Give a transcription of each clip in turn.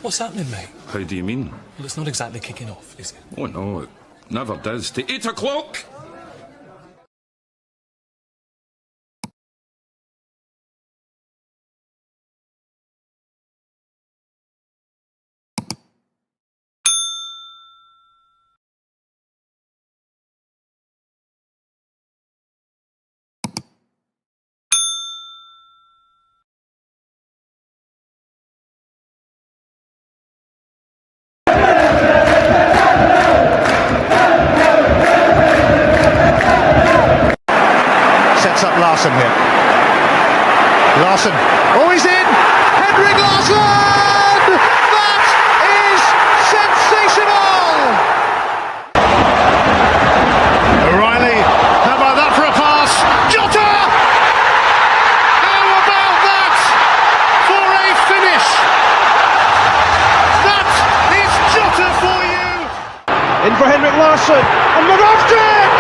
What's happening, mate? How do you mean? Well, it's not exactly kicking off, is it? Oh no, it never does. To 8 o'clock! Sets up Larson here. Larson. Oh, he's in! Henrik Larsson! That is sensational! O'Reilly. How about that for a pass? Jota! How about that for a finish? That is Jota for you! In for Henrik Larsson. And Moravcik!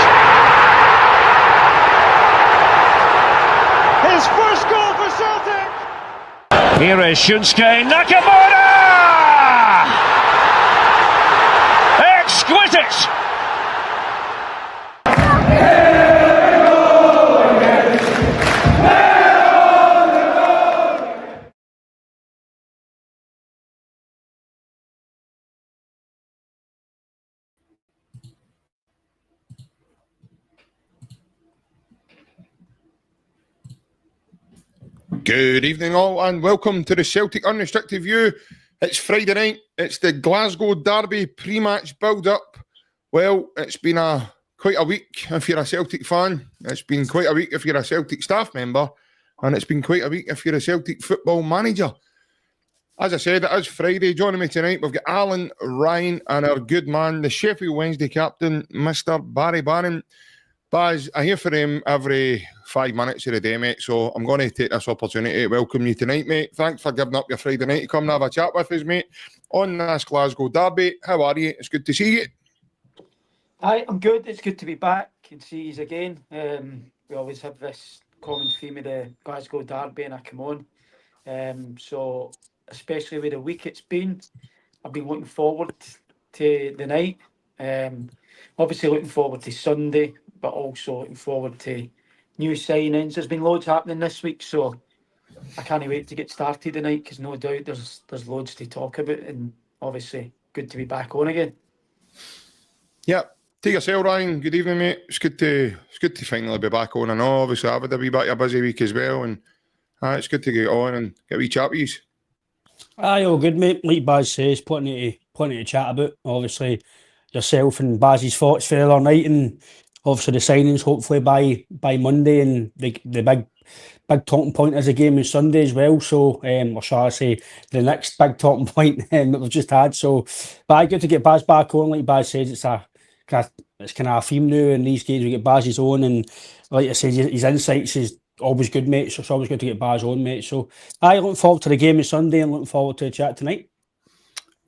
His first goal for Celtic! Here is Shunsuke Nakamura! Exquisite! Good evening all and welcome to the Celtic Unrestricted View. It's Friday night, it's the Glasgow Derby pre-match build-up. Well, it's been quite a week if you're a Celtic fan, it's been quite a week if you're a Celtic staff member, and it's been quite a week if you're a Celtic football manager. As I said, it is Friday. Joining me tonight, we've got Alan, Ryan and our good man, the Sheffield Wednesday captain, Mr. Barry Bannan. Baz, I hear from him every 5 minutes of the day, mate, so I'm going to take this opportunity to welcome you tonight, mate. Thanks for giving up your Friday night to come and have a chat with us, mate, on this Glasgow Derby. How are you? It's good to see you. Hi, I'm good. It's good to be back and see you again. We always have this common theme of the Glasgow Derby and I come on. So, especially with the week it's been, I've been looking forward to the night. Obviously looking forward to Sunday, but also looking forward to new signings. There's been loads happening this week, so I can't wait to get started tonight because no doubt there's loads to talk about, and obviously good to be back on again. Yeah, take yourself, Ryan. Good evening, mate. It's good to finally be back on. I know, obviously, I've had a wee bit of a busy week as well, and it's good to get on and get a wee chat with you. Aye, all good, mate. Like Baz says, plenty to chat about. Obviously, yourself and Baz's thoughts for the other night, and obviously the signings hopefully by Monday, and the big talking point is a game on Sunday as well. So, or shall I say, the next big talking point that we've just had. So, but I good to get Baz back on. Like Baz says, it's kind of a theme now in these games. We get Baz's on, and like I said, his insights is always good, mate. So it's always good to get Baz on, mate. So, I looking forward to the game on Sunday and looking forward to the chat tonight.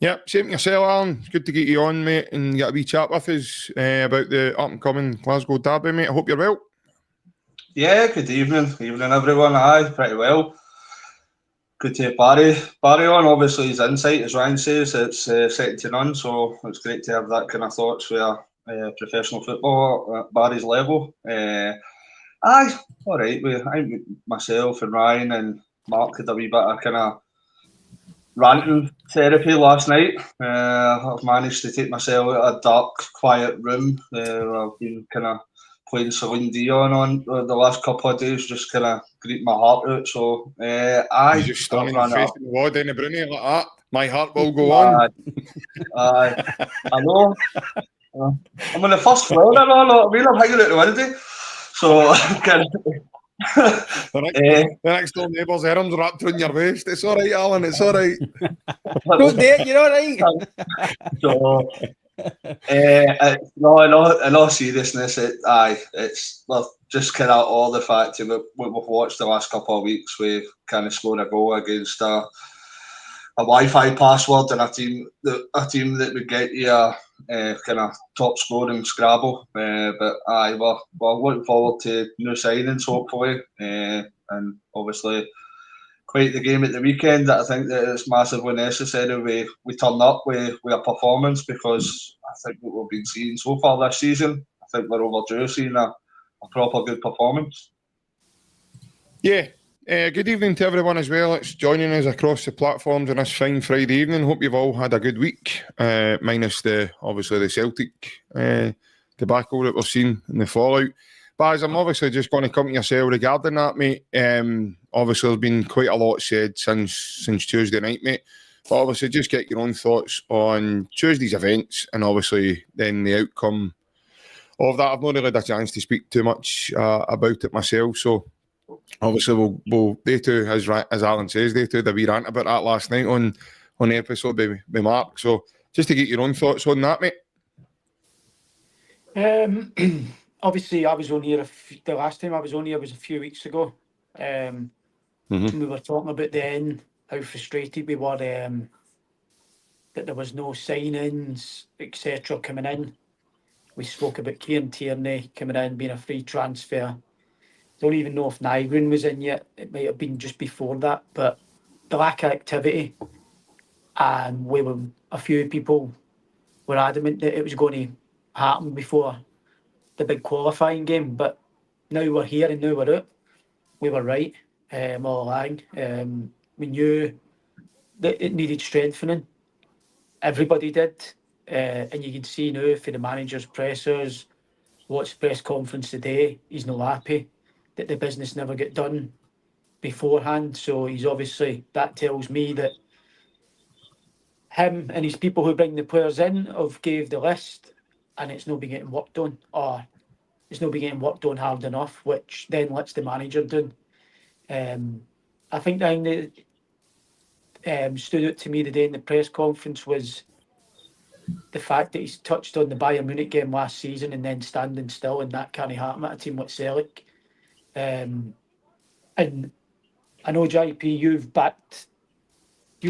Yeah, same to yourself, Alan. It's good to get you on, mate, and get a wee chat with us about the up-and-coming Glasgow Derby, mate. I hope you're well. Yeah, good evening. Evening, everyone. Aye, pretty well. Good to have Barry on. Obviously, his insight, as Ryan says, it's second to none, so it's great to have that kind of thoughts for professional football at Barry's level. Aye, all right. Myself and Ryan and Mark had a wee bit of kind of ranting therapy last night. I've managed to take myself out a dark, quiet room. I've been kind of playing Celine Dion on the last couple of days, just kind of gripped my heart out. So, You just standing facing the wall down the Brunei like that. My heart will go on. I know. I'm on the first floor, I mean, I'm hanging out the window. So, kind of. The next door neighbour's arms wrapped around your waist. It's all right, Alan. It's all right. Don't do it. You're all right. So, no, in all seriousness, it's well, just kind of all the fact that we've watched the last couple of weeks. We've kind of scored a goal against a Wi-Fi password and a team that would get you kind of top scoring Scrabble. But we're looking forward to new signings hopefully, and obviously quite the game at the weekend, that I think that it's massively necessary we turn up with a performance, because I think what we've been seeing so far this season, I think we're overdue seeing a proper good performance. Yeah. Good evening to everyone as well. It's joining us across the platforms on this fine Friday evening. Hope you've all had a good week, minus obviously the Celtic debacle that we've seen in the fallout. Baz, I'm obviously just going to come to yourself regarding that, mate. Obviously, there's been quite a lot said since Tuesday night, mate. But obviously, just get your own thoughts on Tuesday's events and obviously then the outcome of that. I've not really had a chance to speak too much about it myself, so obviously we'll they too, as Alan says, they too had a wee rant about that last night on the episode with Mark. So just to get your own thoughts on that, mate. Obviously, I was on here the last time I was on here was a few weeks ago. And we were talking about then how frustrated we were that there was no signings, etc. coming in. We spoke about Kieran Tierney coming in, being a free transfer. Don't even know if Nygren was in yet. It might have been just before that. But the lack of activity, and a few people were adamant that it was going to happen before the big qualifying game. But now we're here and now we're out. We were right all along. We knew that it needed strengthening. Everybody did. And you can see now for the manager's pressers, watch press conference today, he's not happy that the business never got done beforehand. So he's obviously, that tells me that him and his people who bring the players in have gave the list and it's not been getting worked on, or it's not been getting worked on hard enough, which then lets the manager down. I think the thing that stood out to me today in the press conference was the fact that he's touched on the Bayern Munich game last season and then standing still, and that can't happen at a team like Celtic. And I know, JP, you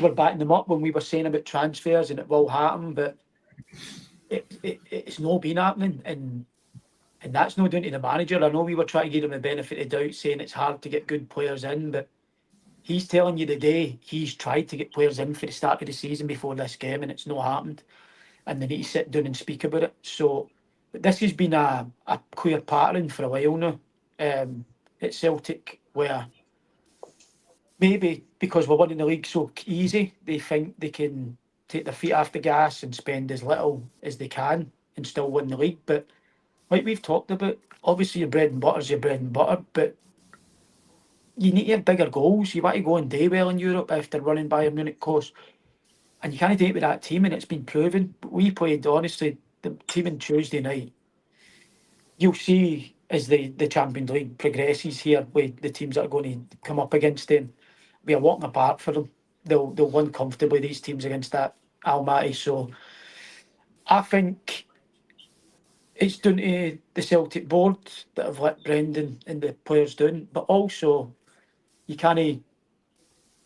were backing them up when we were saying about transfers and it will happen, but it's not been happening, and that's not down to the manager. I know we were trying to give him the benefit of the doubt, saying it's hard to get good players in, but he's telling you today he's tried to get players in for the start of the season before this game, and it's not happened. And they need to sit down and speak about it. So, but this has been a clear pattern for a while now at Celtic, where maybe because we're winning the league so easy, they think they can take their feet off the gas and spend as little as they can and still win the league. But like we've talked about, obviously your bread and butter is your bread and butter, but you need to have bigger goals. You want to go and do well in Europe after running Bayern Munich course. And you can't do it with that team, and it's been proven. But we played, honestly, the team on Tuesday night. You'll see as the Champions League progresses here with the teams that are going to come up against them, be a walking apart for them. They'll win comfortably, these teams, against that Almaty. So I think it's down to the Celtic board that have let Brendan and the players down, but also you can't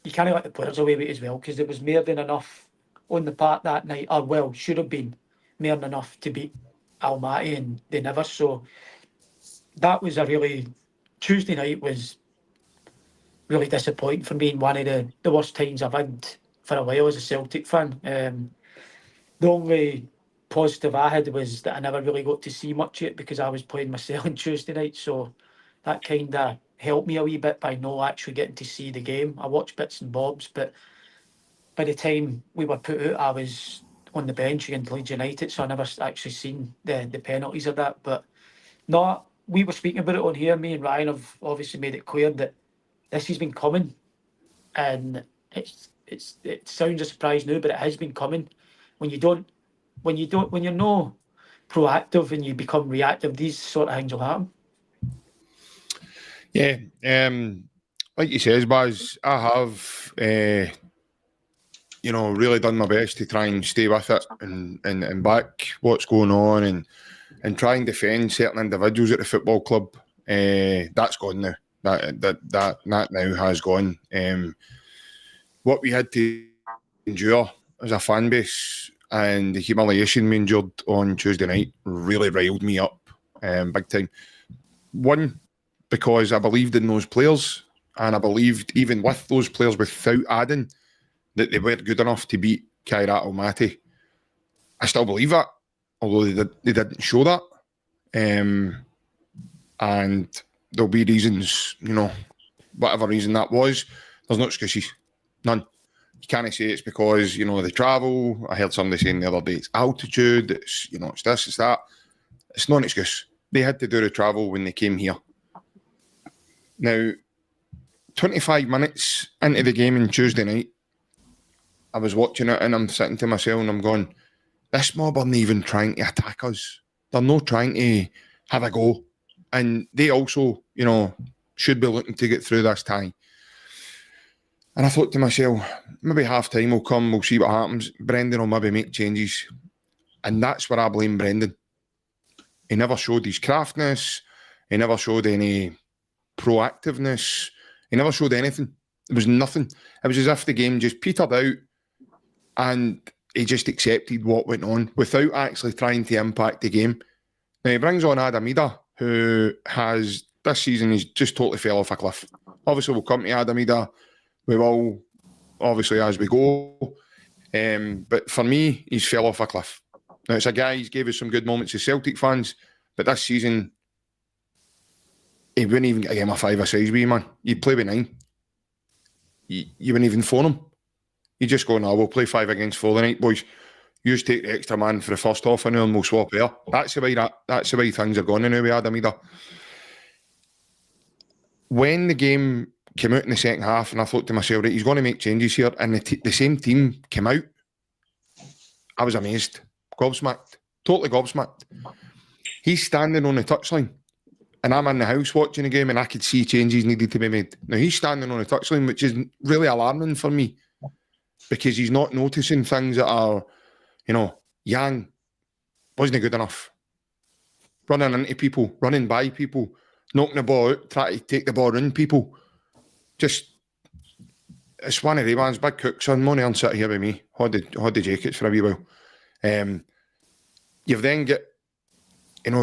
let the players away with it as well, because there was more than enough on the part that night, or well, should have been more than enough to beat Almaty, and they never. So that was Tuesday night was really disappointing for me, and one of the worst times I've had for a while as a Celtic fan. The only positive I had was that I never really got to see much of it because I was playing myself on Tuesday night, so that kind of helped me a wee bit by not actually getting to see the game. I watched bits and bobs, but by the time we were put out, I was on the bench against Leeds United, so I never actually seen the penalties of that. But no, we were speaking about it on here. Me and Ryan have obviously made it clear that this has been coming, and it sounds a surprise now, but it has been coming. When you're not proactive and you become reactive, these sort of things will happen. Yeah, like you says, Baz, I have, really done my best to try and stay with it and back what's going on and try and defend certain individuals at the football club. That's gone now. That now has gone. What we had to endure as a fan base and the humiliation we endured on Tuesday night really riled me up big time. One, because I believed in those players And I believed, even with those players, without adding, that they weren't good enough to beat Kairat Almaty. I still believe that, although they didn't show that. And there'll be reasons, whatever reason that was, there's no excuses. None. You can't say it's because, they travel. I heard somebody saying the other day it's altitude, it's, it's this, it's that. It's not an excuse. They had to do the travel when they came here. Now, 25 minutes into the game on Tuesday night, I was watching it and I'm sitting to myself and I'm going, this mob aren't even trying to attack us. They're not trying to have a go. And they also, should be looking to get through this tie. And I thought to myself, maybe half-time will come, we'll see what happens. Brendan will maybe make changes. And that's where I blame Brendan. He never showed his craftness. He never showed any proactiveness. He never showed anything. There was nothing. It was as if the game just petered out and he just accepted what went on without actually trying to impact the game. Now, he brings on Adamida, who has, this season, he's just totally fell off a cliff. Obviously, we'll come to Adamida. We will, obviously, as we go. But for me, he's fell off a cliff. Now, it's a guy, he's gave us some good moments as Celtic fans, but this season, he wouldn't even get a game of 5 or 6 with you, man. You'd play with 9. You wouldn't even phone him. You just go, no, we'll play 5 against 4 tonight, boys. You just take the extra man for the first half and then we'll swap here. That's the way things are going now with Adamida. When the game came out in the second half and I thought to myself, right, he's going to make changes here, and the same team came out, I was amazed. Gobsmacked. Totally gobsmacked. He's standing on the touchline and I'm in the house watching the game and I could see changes needed to be made. Now, he's standing on the touchline, which is really alarming for me because he's not noticing things that are, Yang wasn't good enough. Running into people, running by people, knocking the ball out, trying to take the ball in people. Just, it's one of the ones, big cooks on money and sit here with me. Had the jackets for a wee while. You've then got,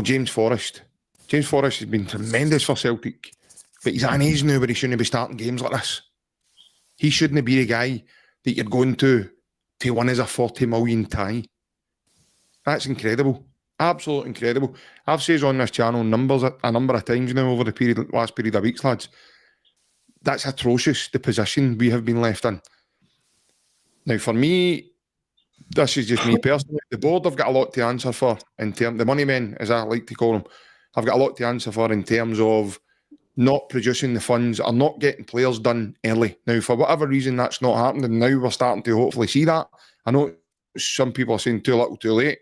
James Forrest. James Forrest has been tremendous for Celtic, but he's at an age now where he shouldn't be starting games like this. He shouldn't be the guy that you're going to win as a 40 million tie. That's incredible. Absolutely incredible. I've said on this channel a number of times now over the last period of weeks, lads. That's atrocious, the position we have been left in. Now, for me, this is just me personally. The board have got a lot to answer for in terms, the money men, as I like to call them, have got a lot to answer for in terms of not producing the funds or not getting players done early. Now, for whatever reason, that's not happened, and now we're starting to hopefully see that. I know some people are saying too little, too late.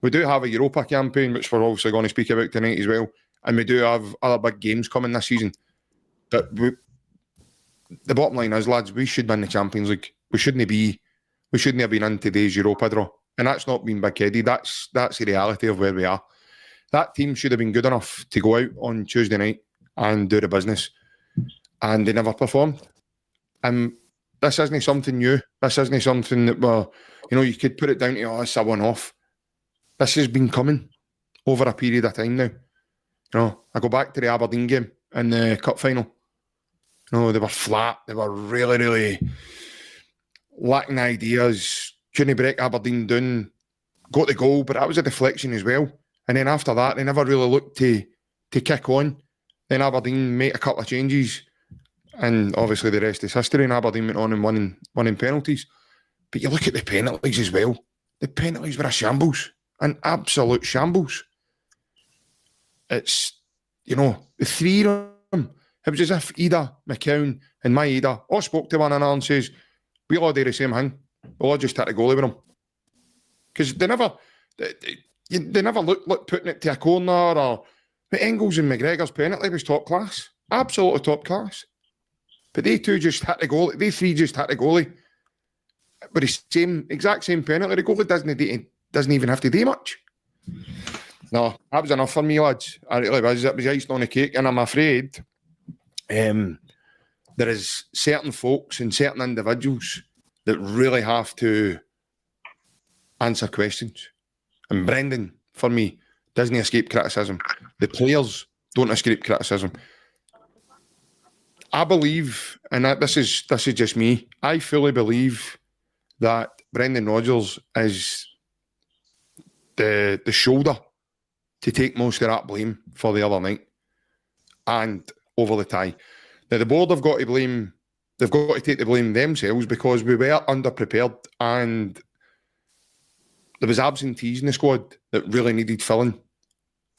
We do have a Europa campaign, which we're obviously going to speak about tonight as well, and we do have other big games coming this season. But the bottom line is, lads, we should win the Champions League. We shouldn't have been in today's Europa draw, and that's not being big-headed. That's the reality of where we are. That team should have been good enough to go out on Tuesday night and do the business, and they never performed. This isn't something new. This isn't something that you could put it down to, it's a one-off. This has been coming over a period of time now. I go back to the Aberdeen game in the cup final. They were flat. They were really, really lacking ideas. Couldn't break Aberdeen down. Got the goal, but that was a deflection as well. And then after that, they never really looked to kick on. Then Aberdeen made a couple of changes, and obviously the rest is history. And Aberdeen went on and won in penalties. But you look at the penalties as well. The penalties were a shambles, an absolute shambles. It's, the three of them. It was as if Ida, McCown and my Ida all spoke to one another and says, we'll all do the same thing. We'll all just hit the goalie with them. Because they never looked putting it to a corner or... But Engels and McGregor's penalty was top class. Absolutely top class. But they two just hit the goalie. They three just hit the goalie. But the exact same penalty. The goalie doesn't even have to do much. No, that was enough for me, lads. It really was. It was icing on the cake. And I'm afraid there is certain folks and certain individuals that really have to answer questions. And Brendan, for me, doesn't escape criticism. The players don't escape criticism. I believe, and this is just me, I fully believe that Brendan Rodgers is the shoulder to take most of that blame for the other night and over the tie. Now, the board have got to blame, they've got to take the blame themselves, because we were underprepared and there was absentees in the squad that really needed filling.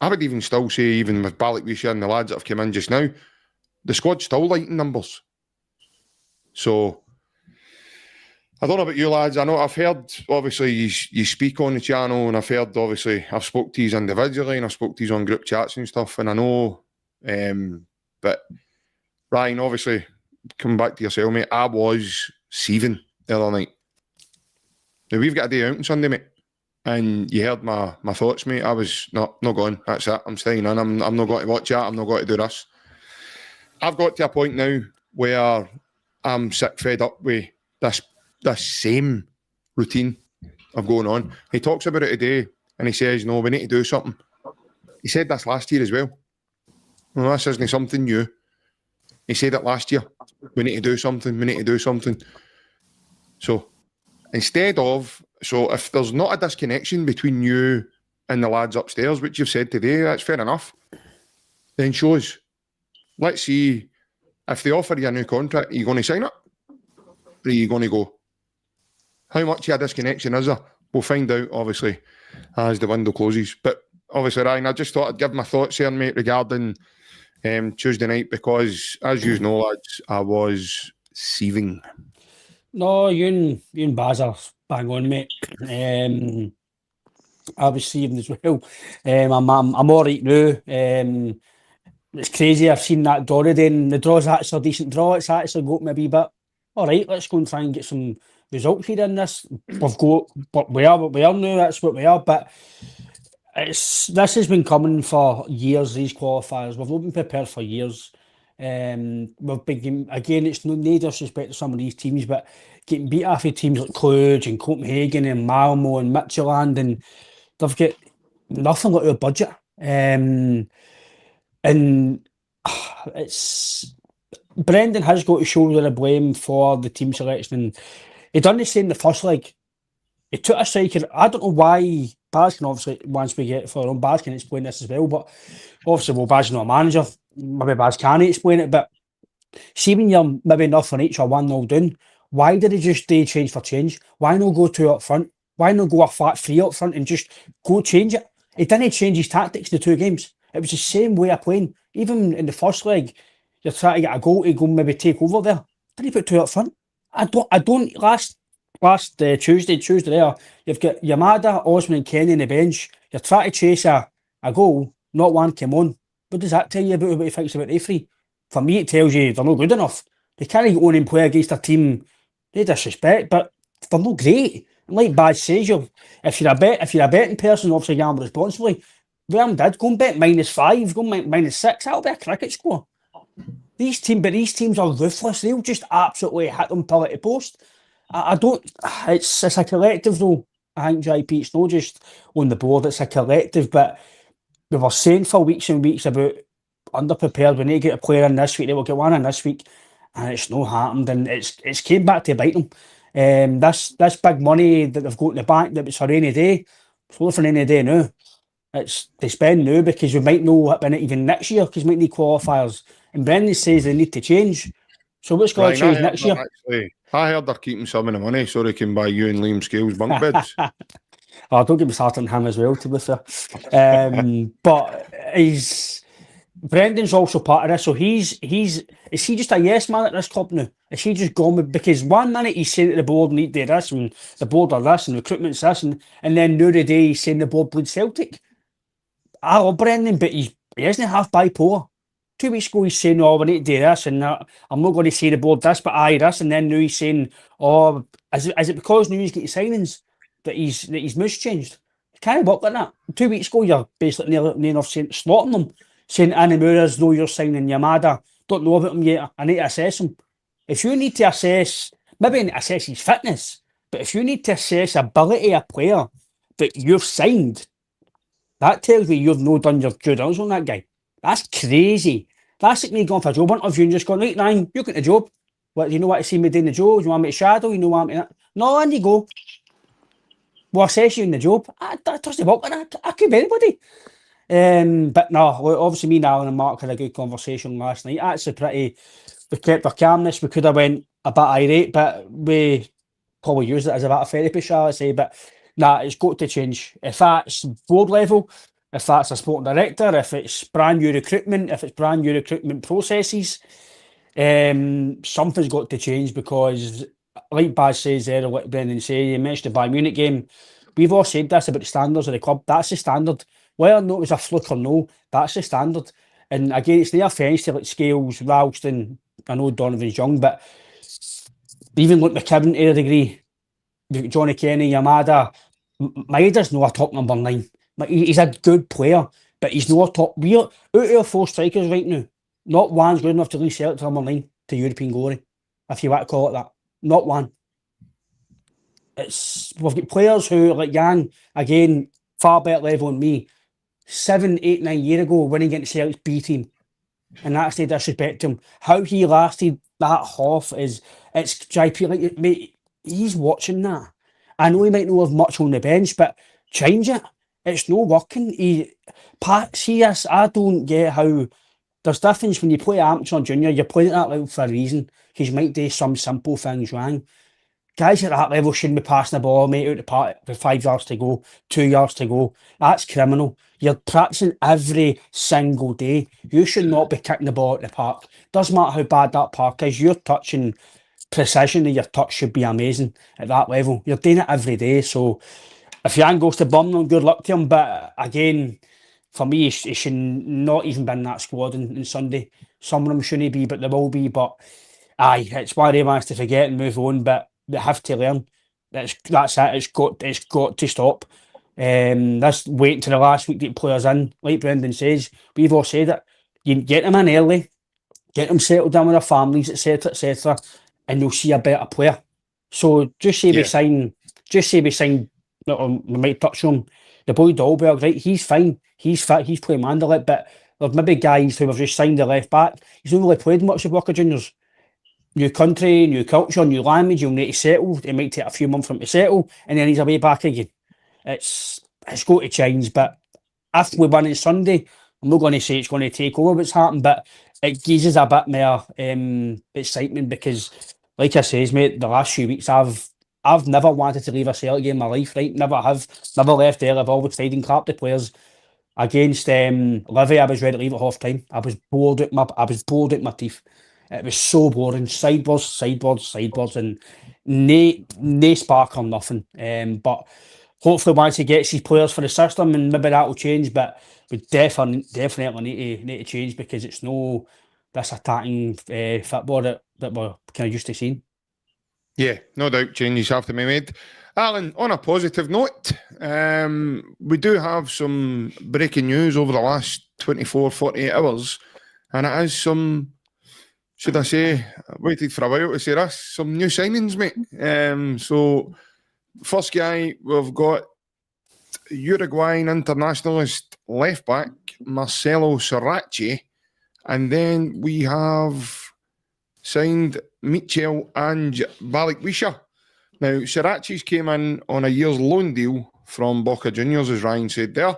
I would even still say, even with Balikwisha and the lads that have come in just now, the squad's still light in numbers. So, I don't know about you lads. I know I've heard, obviously, you speak on the channel, and I've heard, obviously, I've spoke to you individually and I've spoke to you on group chats and stuff, and I know, but Ryan, obviously, coming back to yourself, mate, I was seething the other night. Now, we've got a day out on Sunday, mate, and you heard my thoughts, mate. I was not going. That's it. I'm staying in. I'm not going to watch that. I'm not going to do this. I've got to a point now where I'm sick, fed up with this same routine of going on. He talks about it today, and he says, no, we need to do something. He said this last year as well. Well, this isn't something new. He said it last year. We need to do something. We need to do something. So, instead of, so if there's not a disconnection between you and the lads upstairs, which you've said today, that's fair enough, then show us. Let's see, if they offer you a new contract, are you going to sign it? Or are you going to go? How much of a disconnection is there? We'll find out, obviously, as the window closes. But obviously, Ryan, I just thought I'd give my thoughts here, mate, regarding Tuesday night, because, as you know, lads, I was seething. No, you and Baz are bang on, mate. I was seething as well. I'm all right now. It's crazy. I've seen that draw today, and the draw's actually a decent draw. It's actually got maybe a bit. All right, let's go and try and get some results here in this. We've got, but we are what we are now. That's what we are. But this has been coming for years. These qualifiers, we've not been prepared for years. We've been, again, it's no disrespect to some of these teams, but getting beat off of teams like Cluj and Copenhagen and Malmo and MICHEL, and they've got nothing like their budget. And it's Brendan has got to shoulder the blame for the team selection, and he done the same in the first leg. He took a striker. I don't know why. Baz can obviously, once we get for on, Baz can explain this as well. But obviously, well, Baz is not a manager. Maybe Baz can explain it. But see, when you're maybe nothing each or 1-0 down, why did he just do change for change? Why not go 2 up front? Why not go a flat 3 up front and just go change it? He didn't change his tactics in the 2 games. It was the same way of playing. Even in the first leg, you're trying to get a goal to go maybe take over there. Didn't he put 2 up front? I don't. Last Tuesday there, you've got Yamada, Osman and Kenny on the bench. You're trying to chase a goal, not one came on. What does that tell you about what he thinks about referee? For me, it tells you they're not good enough. They can't go on and play against a team, no disrespect, but they're not great. And like Baz says, if you're a betting person, obviously gamble responsibly. Graham did go and bet -5, go and -6. That'll be a cricket score. These teams are ruthless. They'll just absolutely hit them pillar to post. I don't. It's a collective though. I think JP, it's not just on the board. It's a collective. But we were saying for weeks and weeks about underprepared. We need to get a player in this week. They will get one in this week, and it's not happened. And it's came back to bite them. This big money that they've got in the bank that was for rainy day. It's not for rainy day now. It's they spend now because we might know it even next year because we might need qualifiers. And Brendan says they need to change. So what's going to change next year? Actually, I heard they're keeping some of the money so they can buy you and Liam Scales bunk beds. Oh, don't get me started on him as well, to be fair. But Brendan's also part of this. So is he just a yes man at this club now? Is he just gone with, because one minute he's saying to the board need to do this and the board are this and recruitment's this and then now the day he's saying the board bleeds Celtic. I love Brendan, but he isn't half bipolar. 2 weeks ago, he's saying, oh, we need to do this, and I'm not going to say the board this, but this, and then now he's saying, oh, is it because now he's getting signings that his mood's changed? It can't work like that. 2 weeks ago, you're basically near enough slotting them, saying Annie Moura's, no, you're signing Yamada, don't know about him yet, I need to assess him. If you need to assess, maybe assess his fitness, but if you need to assess ability of a player that you've signed, that tells me you've not done your due diligence on that guy. That's crazy That's like me going for a job interview and just going, right, Ryan, you get the job. What, you know what to see me doing the job? You want me to shadow? You know what I mean? No, and you go. We'll assess you in the job. That doesn't work. I could be anybody. But no, obviously me and Alan and Mark had a good conversation last night. Actually we kept our calmness. We could have went a bit irate, but we probably used it as a bit of therapy, shall I say. But nah, it's got to change. If that's board level, if that's a sporting director, if it's brand new recruitment, if it's brand new recruitment processes, something's got to change because, like Baz says there, or what Brendan said, you mentioned the Bayern Munich game. We've all said this about the standards of the club. That's the standard. Whether or not it was a fluke or no, that's the standard. And again, it's no offence to like Scales, Ralston. I know Donovan's young, but even like McKibben to a degree, you've got Johnny Kenny, Yamada. Maeda's not a top number 9. He's a good player, but he's not a top. We're out of our 4 strikers right now. Not one's good enough to lead Celtic to number 9 to European glory, if you want to call it that. Not one. We've got players who, like Jan, again, far better level than me, 7, 8, 9 years ago, winning against Celtic's B team. And that's no disrespect to him. How he lasted that half it's JP, like, mate, he's watching that. I know he might not have much on the bench, but change it. It's not working. I don't get how there's difference when you play amateur or junior, you're playing at that level for a reason, because you might do some simple things wrong. Guys at that level shouldn't be passing the ball, mate, out the park with 5 yards to go, 2 yards to go. That's criminal. You're practicing every single day. You should not be kicking the ball at the park. Doesn't matter how bad that park is. Your touching precision of your touch should be amazing at that level. You're doing it every day. So if Jan goes to Birmingham, good luck to him. But again, for me, he should not even be in that squad on Sunday. Some of them shouldn't be, but they will be. But aye, it's why they managed to forget and move on. But they have to learn. That's it. It's got to stop. This waiting to the last week to get players in. Like Brendan says, we've all said it. You get them in early, get them settled down with their families, etc., and you'll see a better player. So just say we sign. We might touch on the boy Dolberg, right? He's fine. He's fit. He's playing Mandalay, but there's maybe guys who have just signed the left back. He's not really played much of Walker Juniors. New country, new culture, new language, you'll need to settle. It might take a few months for him to settle, and then he's away back again. It's got to change, but if we win on Sunday, I'm not going to say it's going to take over what's happened, but it gives us a bit more excitement because, like I says, mate, the last few weeks I've never wanted to leave a Celtic game in my life, right? Never left there. I've always stayed and clapped the players. Against Livy, I was ready to leave at half time. I was bored at my teeth. It was so boring. Sideboards, and no spark or nothing. But hopefully once he gets his players for the system, and maybe that will change. But we definitely need to change because it's no this attacking football that we're kind of used to seeing. Yeah, no doubt changes have to be made. Alan, on a positive note, we do have some breaking news over the last 24, 48 hours, and it is some, should I say, I waited for a while to say this, some new signings, mate. So, first guy, we've got Uruguayan internationalist left-back, Marcelo Sarrachi, and then we have signed MICHEL and Balikwisha. Now, Sarrachi's came in on a year's loan deal from Boca Juniors, as Ryan said there,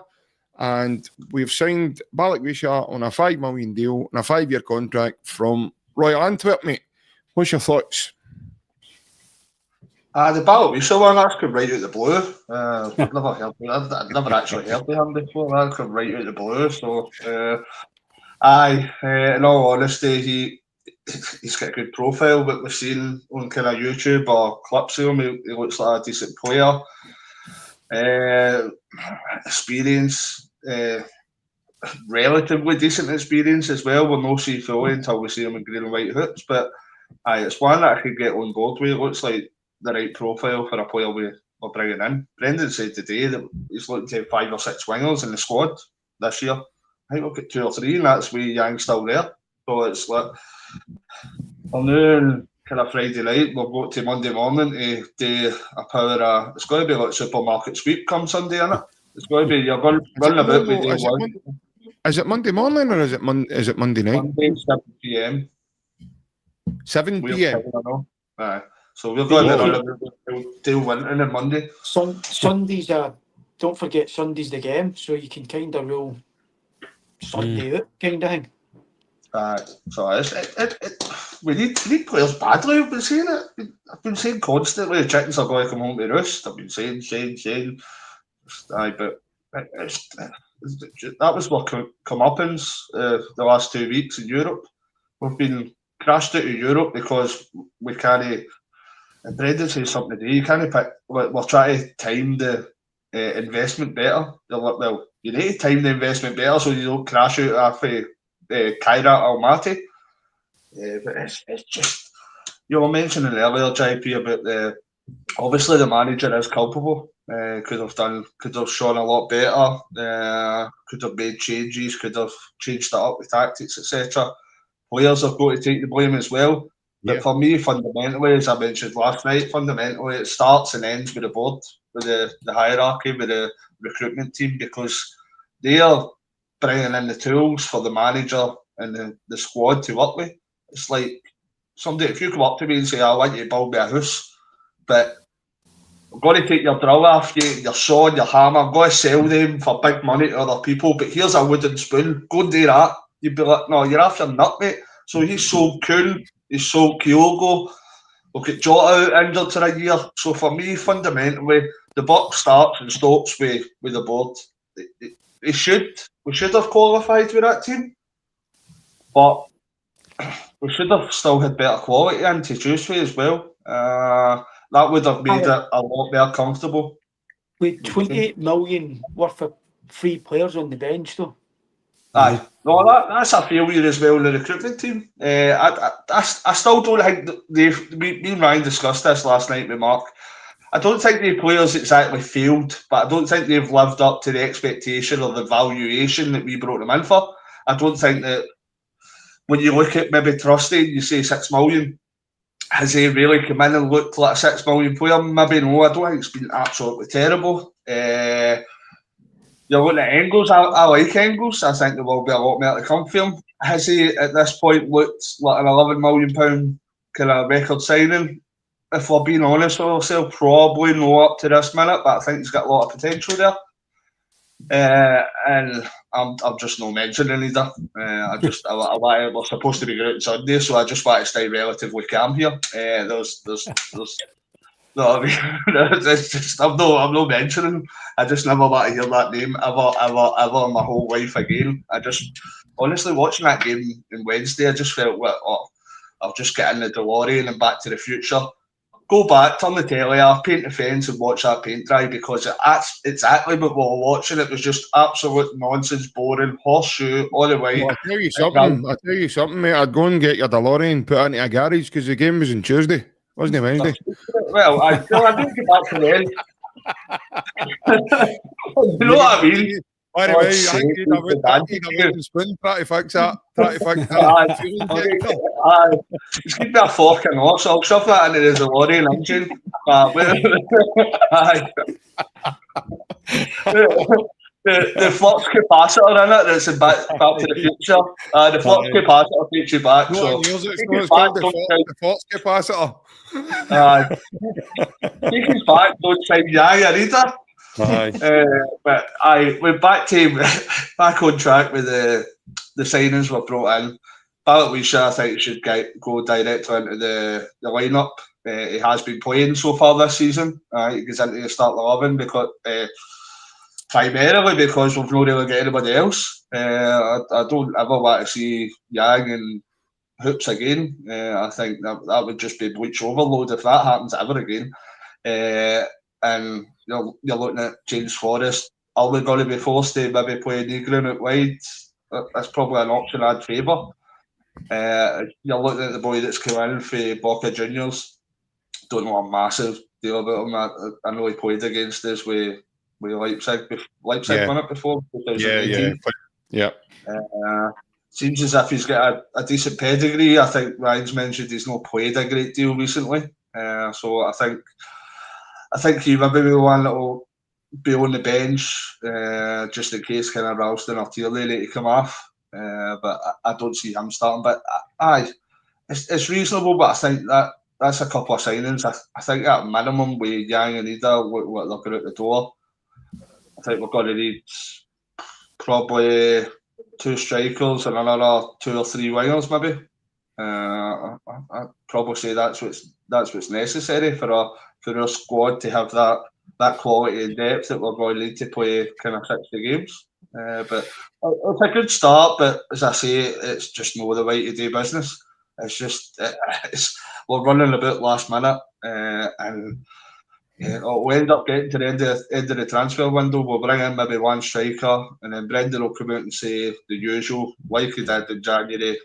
and we've signed Balikwisha on a $5 million deal and a 5-year contract from Royal Antwerp, mate. What's your thoughts? The Balikwisha one, that's come right out the blue. I've never actually heard of him before. That come right out the blue. So, in all honesty, he's got a good profile, but we've seen on kind of YouTube or clips of him. He looks like a decent player. Experience, relatively decent experience as well. We'll not see fully until we see him in green and white hoops, but it's one that I could get on board with. It looks like the right profile for a player we're bringing in. Brendan said today that he's looking to have 5 or 6 wingers in the squad this year. I think we've got 2 or 3, and that's with Yang still there. So it's like we're now kind of Friday night. We'll go to Monday morning to do a power of, it's going to be like supermarket sweep come Sunday, isn't it? It's going to be, you're going running about with day one. Is it Monday morning or is it Monday night? Monday, 7 p.m. 7 p.m. So we're going to Dale Winton on Monday. Sunday's don't forget Sunday's the game, so you can kind of rule Sunday out, kind of thing. So we need players badly. I've been saying it. I've been saying constantly the chickens are going to come home to roost. I've been saying. But that was what comeuppance the last 2 weeks in Europe. We've been crashed out of Europe because we can't. And Brendan says something today. You can't pick. We're trying to time the investment better. Well, you need to time the investment better so you don't crash out after Kyra Almaty. But it's just, you were mentioning earlier, JP, about obviously the manager is culpable. Could have shown a lot better. Could have made changes. Could have changed it up with tactics, etc. Players have got to take the blame as well. But for me, fundamentally, as I mentioned last night, fundamentally it starts and ends with the board, with the hierarchy, with the recruitment team, because they are bringing in the tools for the manager and the squad to work with. It's like somebody, if you come up to me and say, I want you to build me a house, but I'm going to take your drill off you, your saw, your hammer, I'm going to sell them for big money to other people, but here's a wooden spoon, go and do that. You'd be like, no, you're after nut, mate. So he's sold Kuhn, he's sold Kyogo, we'll get Jota out injured for a year. So for me, fundamentally, the buck starts and stops with the board. We should have qualified with that team, but we should have still had better quality in to choose with as well. That would have made it a lot more comfortable. With 28 million worth of free players on the bench, though. Aye, no, that's a failure as well in the recruitment team. I still don't think me and Ryan discussed this last night with Mark. I don't think the players exactly failed, but I don't think they've lived up to the expectation or the valuation that we brought them in for. I don't think that when you look at maybe Trusty, you say 6 million. Has he really come in and looked like a 6 million player? Maybe no. I don't think it's been absolutely terrible. You're looking at Engels. I like Engels. I think there will be a lot more to come for him. Has he at this point looked like an £11 million kind of record signing? If we're being honest with ourselves, probably no up to this minute, but I think he's got a lot of potential there. And I'm just not mentioning either. We're supposed to be great on Sunday, so I just want to stay relatively calm here. There's no, I mean, it's just I'm not mentioning. I just never want to hear that name ever in my whole life again. I just honestly watching that game on Wednesday, I just felt I'll just get in the DeLorean and Back to the Future. Go back, turn the telly off, paint the fence and watch that paint dry, because that's exactly what we were watching. It was just absolute nonsense, boring, horseshoe all the way. Well, I'll tell you something, mate. I'd go and get your DeLorean, put it into a garage, because the game was on Tuesday, wasn't it, Wednesday? Well, I didn't get back to the end. You know what I mean? By the way, I need a wooden spoon, try to fix that. Just give me a fork and all, so I'll shove that into the DeLorean engine. The flux capacitor in it that's in back to the Future. The flux capacitor takes you back. So it's called the flux capacitor. Take us back, don't sign Yang either. But we're back on track with the signings we've brought in. Balikwisha, I think, should go directly into the lineup. He has been playing so far this season. He goes into the start 11 because primarily because we've not really got anybody else. I don't ever want to see Yang and Hoops again. I think that would just be bleach overload if that happens ever again. And you're looking at James Forrest. Are we going to be forced to maybe play Negrin out wide? That's probably an option I'd favour. You're looking at the boy that's come in for Boca Juniors. Don't know a massive deal about him. I know he played against us with Leipzig. Leipzig won it before. 2018. Yeah. Seems as if he's got a decent pedigree. I think Ryan's mentioned he's not played a great deal recently. So I think he maybe be one that will be on the bench just in case kind of Ralston or Tierney need to come off. But I don't see him starting. But aye, it's reasonable. But I think that's a couple of signings. I think at minimum with Yang and Ida, what looking at the door. I think we're going to need probably 2 strikers and another 2 or 3 wingers, maybe. I'd probably say that's what's necessary for our squad to have that quality and depth that we're going to need to play kind of 60 games. But it's a good start, but as I say, it's just not the way to do business. It's just we're running a bit last minute, and we'll end up getting to the end of the transfer window. We'll bring in maybe 1 striker, and then Brendan will come out and say the usual, like he did in January.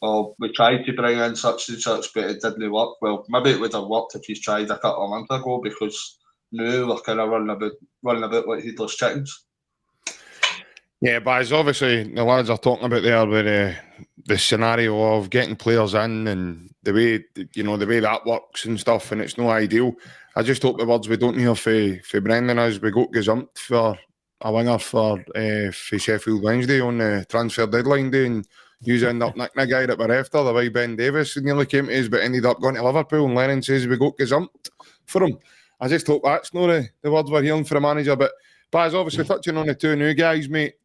Oh, we tried to bring in such and such, but it didn't work. Well, maybe it would have worked if he's tried a couple of months ago, because now we're kind of running a bit like headless chickens. Yeah, but as obviously the lads are talking about there with the scenario of getting players in and the way that works and stuff, and it's no ideal. I just hope the words we don't hear for Brendan is we got gazumped for a winger for Sheffield Wednesday on the transfer deadline day, and you end up nicking a guy that we're after, the way Ben Davis nearly came to us but ended up going to Liverpool, and Lennon says we got gazumped for him. I just hope that's not the words we're hearing for a manager. But Baz, obviously touching on the 2 new guys, mate,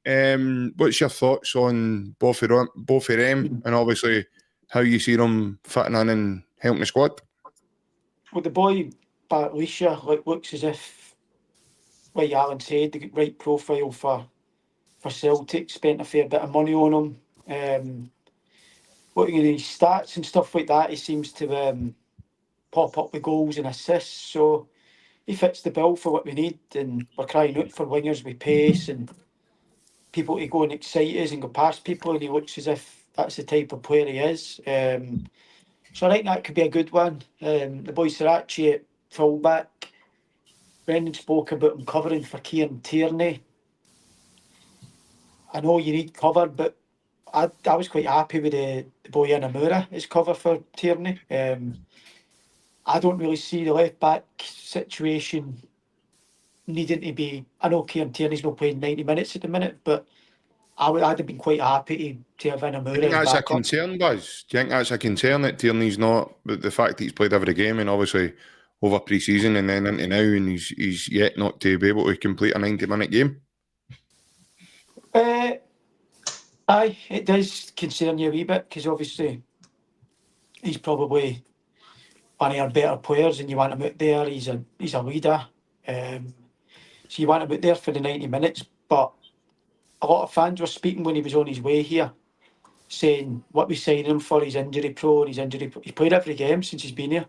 what's your thoughts on both of them, and obviously how you see them fitting in and helping the squad? Well, the boy Balikwisha looks as if, like Alan said, the right profile for Celtic. Spent a fair bit of money on him. Looking at his stats and stuff like that, he seems to pop up with goals and assists. So he fits the bill for what we need, and we're crying out for wingers with pace and people to go and excite us and go past people, and he looks as if that's the type of player he is. So I think that could be a good one. The boy Sarrachi at fullback. Brendan spoke about him covering for Kieran Tierney. I know you need cover, but I was quite happy with the boy Inamura as cover for Tierney. I don't really see the left back situation needing to be. I know Kieran Tierney's not playing 90 minutes at the minute, but I'd have been quite happy to have Inamura. Do you think that's a concern, Buzz? Do you think that's a concern that Tierney's not, but the fact that he's played every game and obviously over pre-season and then into now, and he's yet not to be able to complete a 90-minute game? Aye, it does concern you a wee bit, because obviously he's probably one of our better players, and you want him out there. He's a leader, so you want him out there for the 90 minutes. But a lot of fans were speaking when he was on his way here, saying what we signed him for. He's injury prone. He's played every game since he's been here,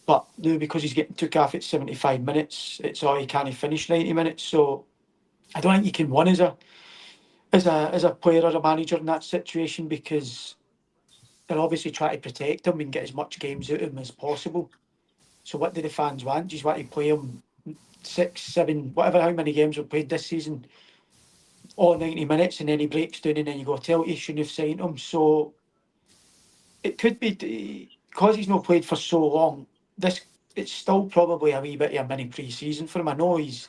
but now because he's getting took off at 75 minutes, it's he can't finish 90 minutes. So I don't think you can win as a player or a manager in that situation, because they're obviously trying to protect him and get as much games out of him as possible. So what do the fans want? Just want to play him 6, 7, whatever, how many games we've played this season, all 90 minutes, and then he breaks down, and then you go, tell you shouldn't have signed him. So it could be, because he's not played for so long, it's still probably a wee bit of a mini pre-season for him. I know he's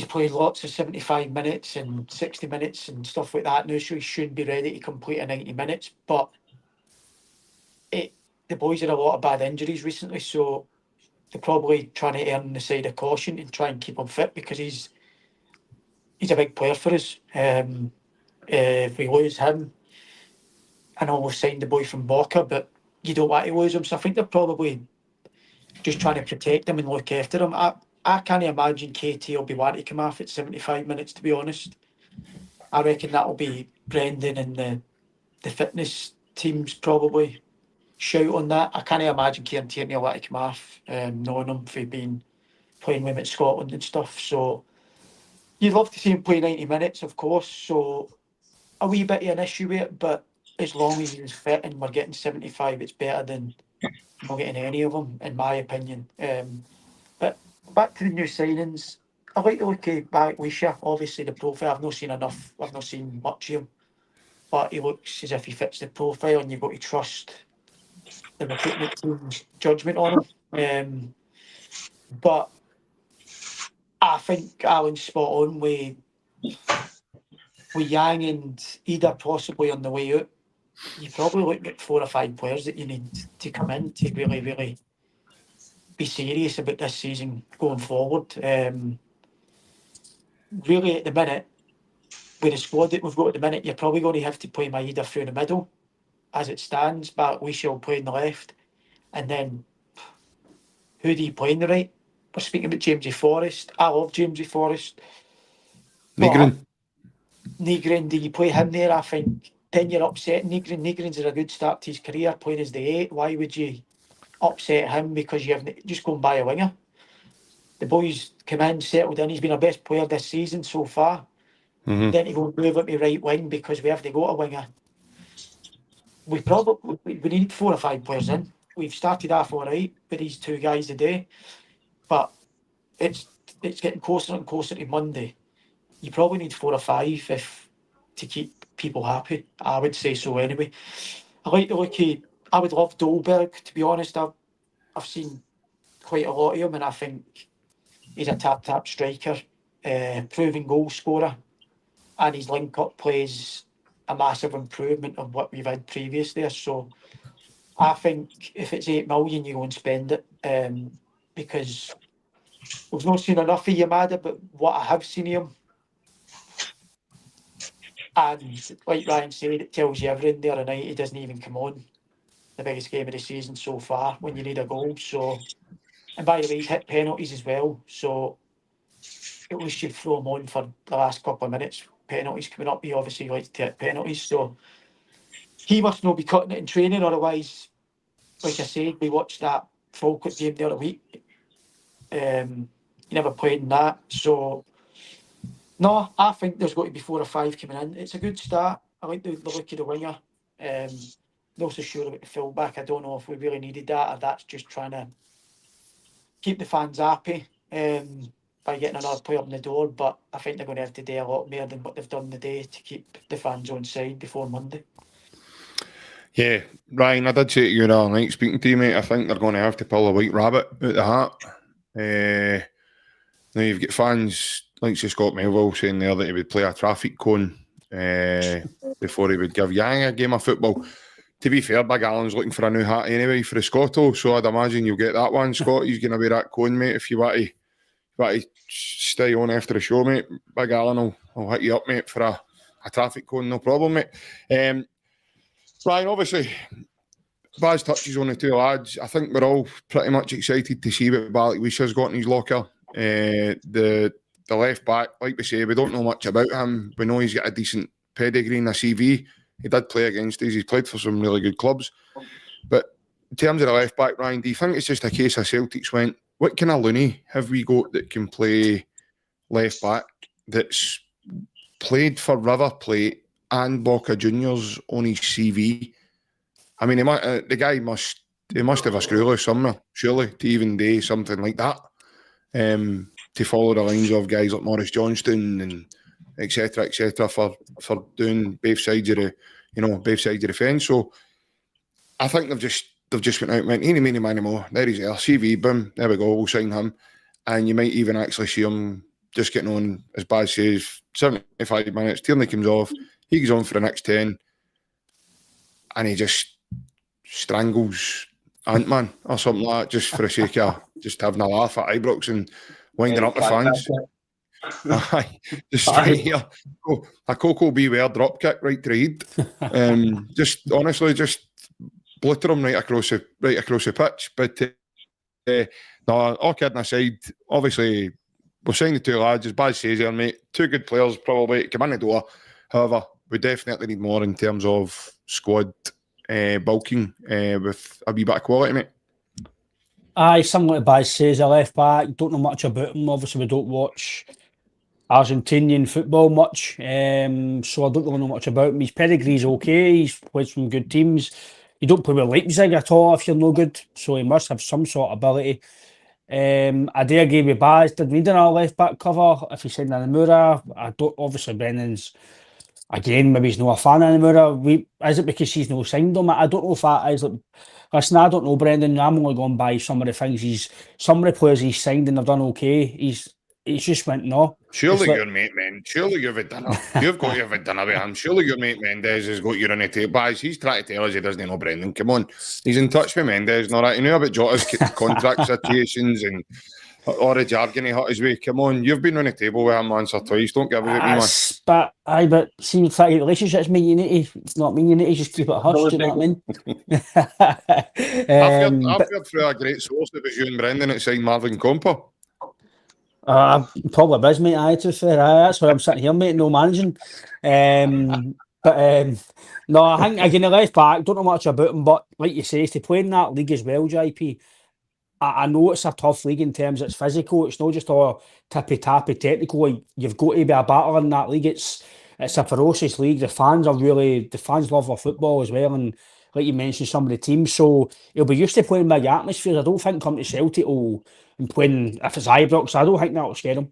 played lots of 75 minutes and 60 minutes and stuff like that now, so he should be ready to complete a 90 minutes. But the boys had a lot of bad injuries recently, so they're probably trying to err on the side of caution and try and keep him fit, because he's a big player for us. If we lose him, I know we've signed the boy from Boca, but you don't want to lose him. So I think they're probably just trying to protect him and look after him. I can't imagine KT will be wanting to come off at 75 minutes, to be honest. I reckon that'll be Brendan and the fitness teams probably shout on that. I can't imagine Kieran Tierney will want to come off, knowing him for playing with him at Scotland and stuff. So you'd love to see him play 90 minutes, of course. So a wee bit of an issue with it, but as long as he's fit and we're getting 75, it's better than not getting any of them, in my opinion. But back to the new signings, I like the look of Balikwisha. Obviously, the profile, I've not seen enough. I've not seen much of him, but he looks as if he fits the profile, and you've got to trust the recruitment team's judgment on him. But I think Alan's spot on with Yang and Ida possibly on the way out. You're probably looking at 4 or 5 players that you need to come in to really, really be serious about this season going forward. Really, at the minute, with the squad that we've got at the minute, you're probably going to have to play Maeda through the middle as it stands. Balikwisha will play on the left. And then, who do you play on the right? We're speaking about Jamesy Forrest. I love Jamesy Forrest. Negrin. Negrin, do you play him there? I think then you're upsetting Negrin. Negrin's had a good start to his career playing as the 8. Why would you upset him because you haven't just gone by a winger? The boy's come in, settled in. He's been our best player this season so far. Then to go and move up to right wing because we have to go to winger. We need 4 or 5 players in. We've started off all right with these 2 guys today, but it's getting closer and closer to Monday. You probably need 4 or 5 to keep people happy. I would say so anyway. I like the look of. I would love Dolberg, to be honest. I've seen quite a lot of him, and I think he's a tap striker, proven goal scorer, and his link-up plays a massive improvement on what we've had previous there. So I think if it's 8 million, you go and spend it, because we've not seen enough of Yamada, but what I have seen of him, and like Ryan said, it tells you everything the other night. He doesn't even come on the biggest game of the season so far when you need a goal. So, and by the way, he's hit penalties as well. So at least you'd throw him on for the last couple of minutes. Penalties coming up, he obviously likes to hit penalties. So he must not be cutting it in training, otherwise, like I said, we watched that Falkirk game the other week. He never played in that. So no, I think there's got to be 4 or 5 coming in. It's a good start. I like the look of the winger. Not so sure about the fullback. I don't know if we really needed that, or that's just trying to keep the fans happy by getting another player in the door. But I think they're going to have to do a lot more than what they've done today to keep the fans on side before Monday. Yeah, Ryan, I did say to you the other night, speaking to you, mate, I think they're going to have to pull a white rabbit out the hat. Now you've got fans like Scott Melville saying there that he would play a traffic cone before he would give Yang a game of football. To be fair, Big Alan's looking for a new hat anyway for the Scotto, so I'd imagine you'll get that one, Scott. He's going to wear that cone, mate, if you want to stay on after the show, mate. Big Alan will hit you up, mate, for a traffic cone, no problem, mate. Ryan, obviously, Baz touches on the 2 lads. I think we're all pretty much excited to see what Balikwisha's got in his locker. The left back, like we say, we don't know much about him. We know he's got a decent pedigree in a CV. He did play against us. He's played for some really good clubs. But in terms of the left back, Ryan, do you think it's just a case of Celtics went, what kind of loony have we got that can play left back that's played for River Plate and Boca Juniors on his CV? I mean, the guy must have a screw loose somewhere, surely, to even do something like that. To follow the lines of guys like Morris Johnston and etc. for doing both sides of the fence. So I think they've just went out and went, eeny, meeny, miny, mo. There he's there, CV, boom, there we go, we'll sign him. And you might even actually see him just getting on, as Baz says, 75 minutes, Tierney comes off, he goes on for the next 10, and he just strangles Ant-Man or something like that, just for the sake of just having a laugh at Ibrox and winding up the fans. Just right here, a Coco Beware drop kick right to the head. Just honestly, just blitter him right across the pitch. But no, all kidding aside, obviously we've signed the 2 lads, as Baz says here, mate. 2 good players probably come in the door. However, we definitely need more in terms of squad bulking with a wee bit of quality, mate. Aye, similar to Baz says, a left back, don't know much about him. Obviously, we don't watch Argentinian football much, so I don't really know much about him. His pedigree's okay, he's played some good teams. You don't play with Leipzig at all if you're no good, so he must have some sort of ability. I do agree with Baz, did need another left back cover if he's signed Anamura. I don't, obviously Brennan's, again, maybe he's not a fan of Anamura. Is it because he's no signed him? I don't know if that is. Listen, I don't know, Brendan. I'm only going by some of the things some of the players he's signed and they've done okay. he's just went, no. Surely like, your mate, man. Surely you've had dinner. You've got to have had dinner with him. Surely your mate Mendes has got you on the table. Guys, he's trying to tell us he doesn't know Brendan. Come on. He's in touch with Mendes and all that. He knew about Jota's contract situations and all the jargon he hit his way. Come on. You've been on the table with him once or twice. Don't give us it, me, man. But see, trying to get relationships mean you need to, it's not mean you need to just keep it hush, do you know what I mean? I've heard through a great source that was you and Brendan at signed Marvin Comper. Probably is, mate. To be fair, that's why I'm sitting here, mate. No managing. No, I think again, the left back. Don't know much about him, but like you say, to play in that league as well, JP. I know it's a tough league in terms it's physical. It's not just all tippy-tappy technical. You've got to be a battler in that league. It's a ferocious league. The fans love their football as well. And like you mentioned, some of the teams. So he'll be used to playing big atmospheres. I don't think coming to Celtic and playing, if it's Ibrox, I don't think that'll scare him.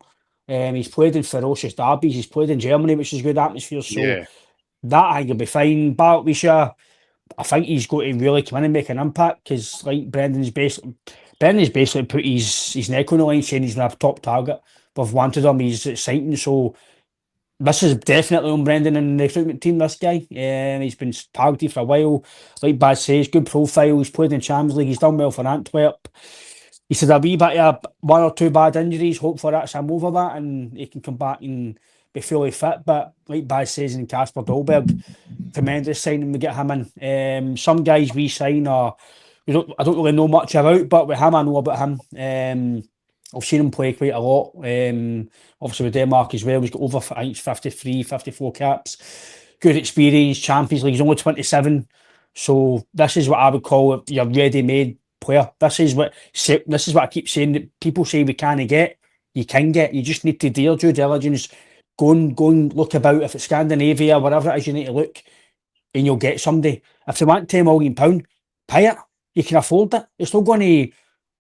He's played in ferocious derbies. He's played in Germany, which is good atmosphere. So that I think he'll be fine. Balikwisha, I think he's going to really come in and make an impact because like Brendan's basically put his neck on the line saying he's going to have a top target. We've wanted him, he's exciting. So this is definitely on Brendan and the recruitment team, this guy. He's been targeted for a while. Like Baz says, good profile. He's played in Champions League. He's done well for Antwerp. He's had a wee bit of one or two bad injuries. Hopefully that's him over that and he can come back and be fully fit. But like Baz says, in Kasper Dolberg, tremendous signing to get him in. Some guys we sign are I don't really know much about, but with him I know about him. I've seen him play quite a lot. Obviously with Denmark as well, he's got over, I think, 53, 54 caps. Good experience, Champions League. He's only 27. So this is what I would call your ready-made player. This is what I keep saying that people say we can't get. You can get. You just need to do your due diligence. Go and look about. If it's Scandinavia, whatever it is, you need to look, and you'll get somebody. If they want £10 million, pay it. You can afford it. It's not going to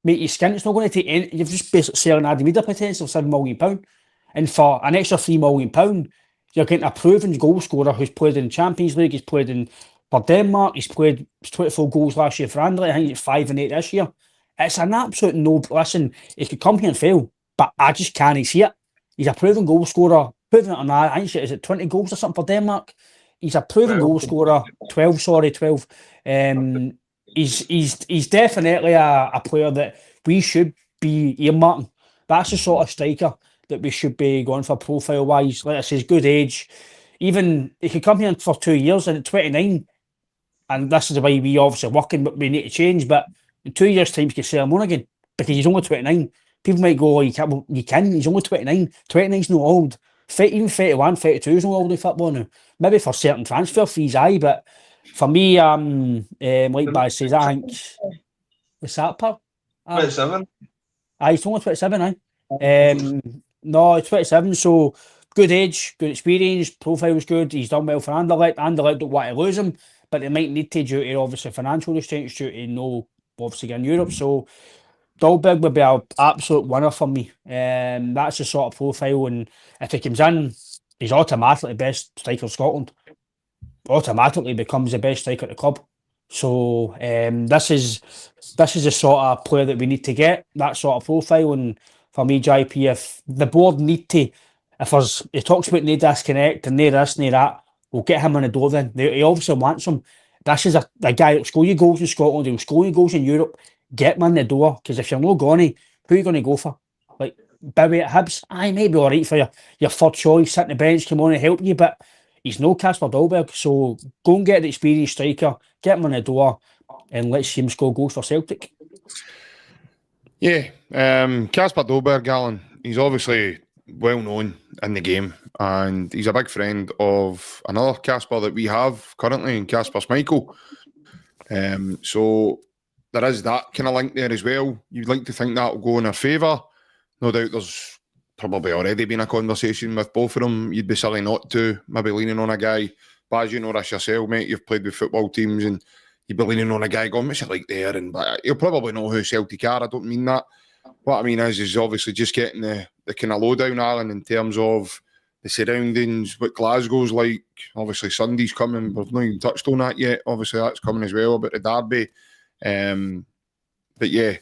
make you skint. It's not going to take any. You've just basically selling Adam Meader potential of £7 million. And for an extra £3 million, you're getting a proven goal scorer who's played in Champions League, he's played for Denmark, he's played 24 goals last year for Anderlecht, I think it's 5 and 8 this year. It's an absolute no. Listen, he could come here and fail, but I just can't see it. He's a proven goal scorer, proven it or not. I think is it 20 goals or something for Denmark? He's a proven goal scorer, 12. He's definitely a player that we should be earmarking. That's the sort of striker that we should be going for profile wise. Like I say, good age. Even he could come here for 2 years and at 29, and this is the way we obviously working, but we need to change. But in 2 years' time, you can sell him on again because he's only 29. People might go, oh, you can't. Well, you can. He's only 29. 29's not old. Even 31, 32 is not old in football now. Maybe for certain transfer fees, aye, but for me, like Baz says, I think what's that part? 27. Aye, he's only 27, aye. No, he's 27, so good age, good experience, profile's good. He's done well for Anderlecht. Anderlecht don't want to lose him, but they might need to due to obviously financial restraints due to no obviously in Europe. So Dolberg would be an absolute winner for me. That's the sort of profile, and if he comes in, he's automatically best striker of Scotland. Automatically becomes the best striker at the club. So this is the sort of player that we need to get, that sort of profile. And for me, JP, if the board need to, he talks about no disconnect and no this, no that, we'll get him in the door then. He obviously wants him. This is a guy that'll score you goals in Scotland, he'll score you goals in Europe. Get him in the door, because if you're not going, who are you going to go for? Like Bowie at Hibs, I may be all right for your third choice, sit on the bench, come on and help you, but he's no Kasper Dolberg. So go and get the experienced striker, get him in the door, and let's see him score goals for Celtic. Yeah, Kasper Dolberg, Alan, he's obviously well known in the game, and he's a big friend of another Kasper that we have currently, in Kasper Schmeichel. So there is that kind of link there as well. You'd like to think that will go in our favour. No doubt there's probably already been a conversation with both of them. You'd be silly not to, maybe leaning on a guy. But as you know this yourself, mate, you've played with football teams and you'd be leaning on a guy going, what's it like there? And but he'll probably know who Celtic are. I don't mean that. What I mean is obviously just getting the kind of lowdown, Alan, in terms of the surroundings, what Glasgow's like. Obviously Sunday's coming. We've not even touched on that yet. Obviously that's coming as well, about the derby. But yeah,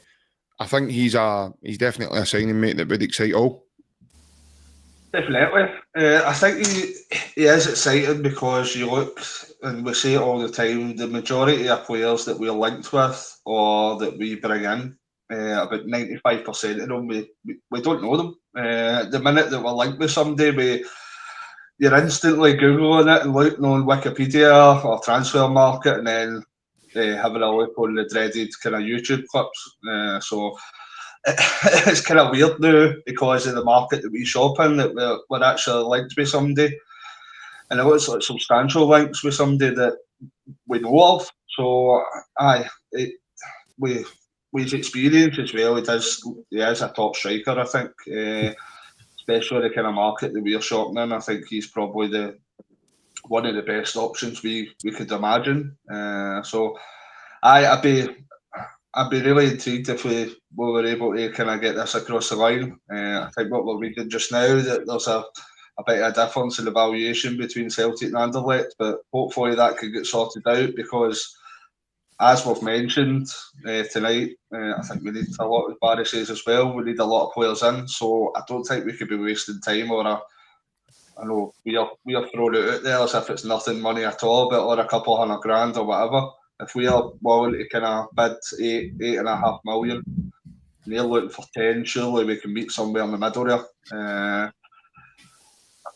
I think he's definitely a signing, mate, that would excite all. Definitely. I think he is exciting because you look, and we say it all the time, the majority of players that we're linked with or that we bring in, about 95% of them, we don't know them. The minute that we're linked with somebody, you're instantly Googling it and looking on Wikipedia or Transfer Market and then having a look on the dreaded kind of YouTube clips. So it's kind of weird now because of the market that we shop in that we're actually linked with somebody, and it looks like substantial links with somebody that we know of. So with his experience as well, he is a top striker. I think, especially the kind of market that we're shopping in. I think he's probably one of the best options we could imagine. So I'd be really intrigued if we were able to kind of get this across the line. I think what we're reading just now, that there's a bit of a difference in the valuation between Celtic and Anderlecht, but hopefully that could get sorted out because, as we've mentioned tonight, I think we need a lot, as Barry says as well, we need a lot of players in, so I don't think we could be wasting time I know we are throwing it out there as if it's nothing money at all, but or a couple $100,000 or whatever. If we are willing to kind of bid 8.5 million, and they're looking for 10, surely we can meet somewhere in the middle there.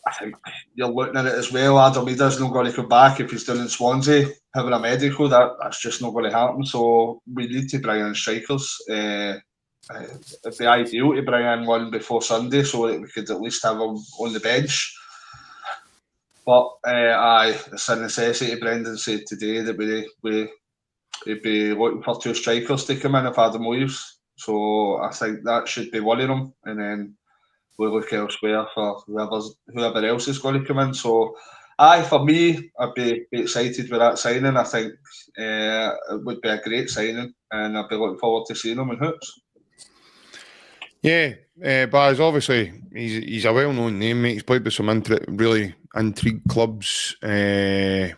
I think you're looking at it as well. Adam Ida's not going to come back if he's down in Swansea having a medical. That's just not going to happen. So we need to bring in strikers. It'd be ideal to bring in one before Sunday so that we could at least have him on the bench. But it's a necessity. Brendan said today that we'd be looking for 2 strikers to come in if Adam leaves. So I think that should be one of them. And then we'll look elsewhere for whoever else is going to come in. So for me, I'd be excited with that signing. I think it would be a great signing and I'd be looking forward to seeing him in hoops. Yeah, Baz, obviously, he's a well-known name, mate. He's played with some really intrigued clubs. You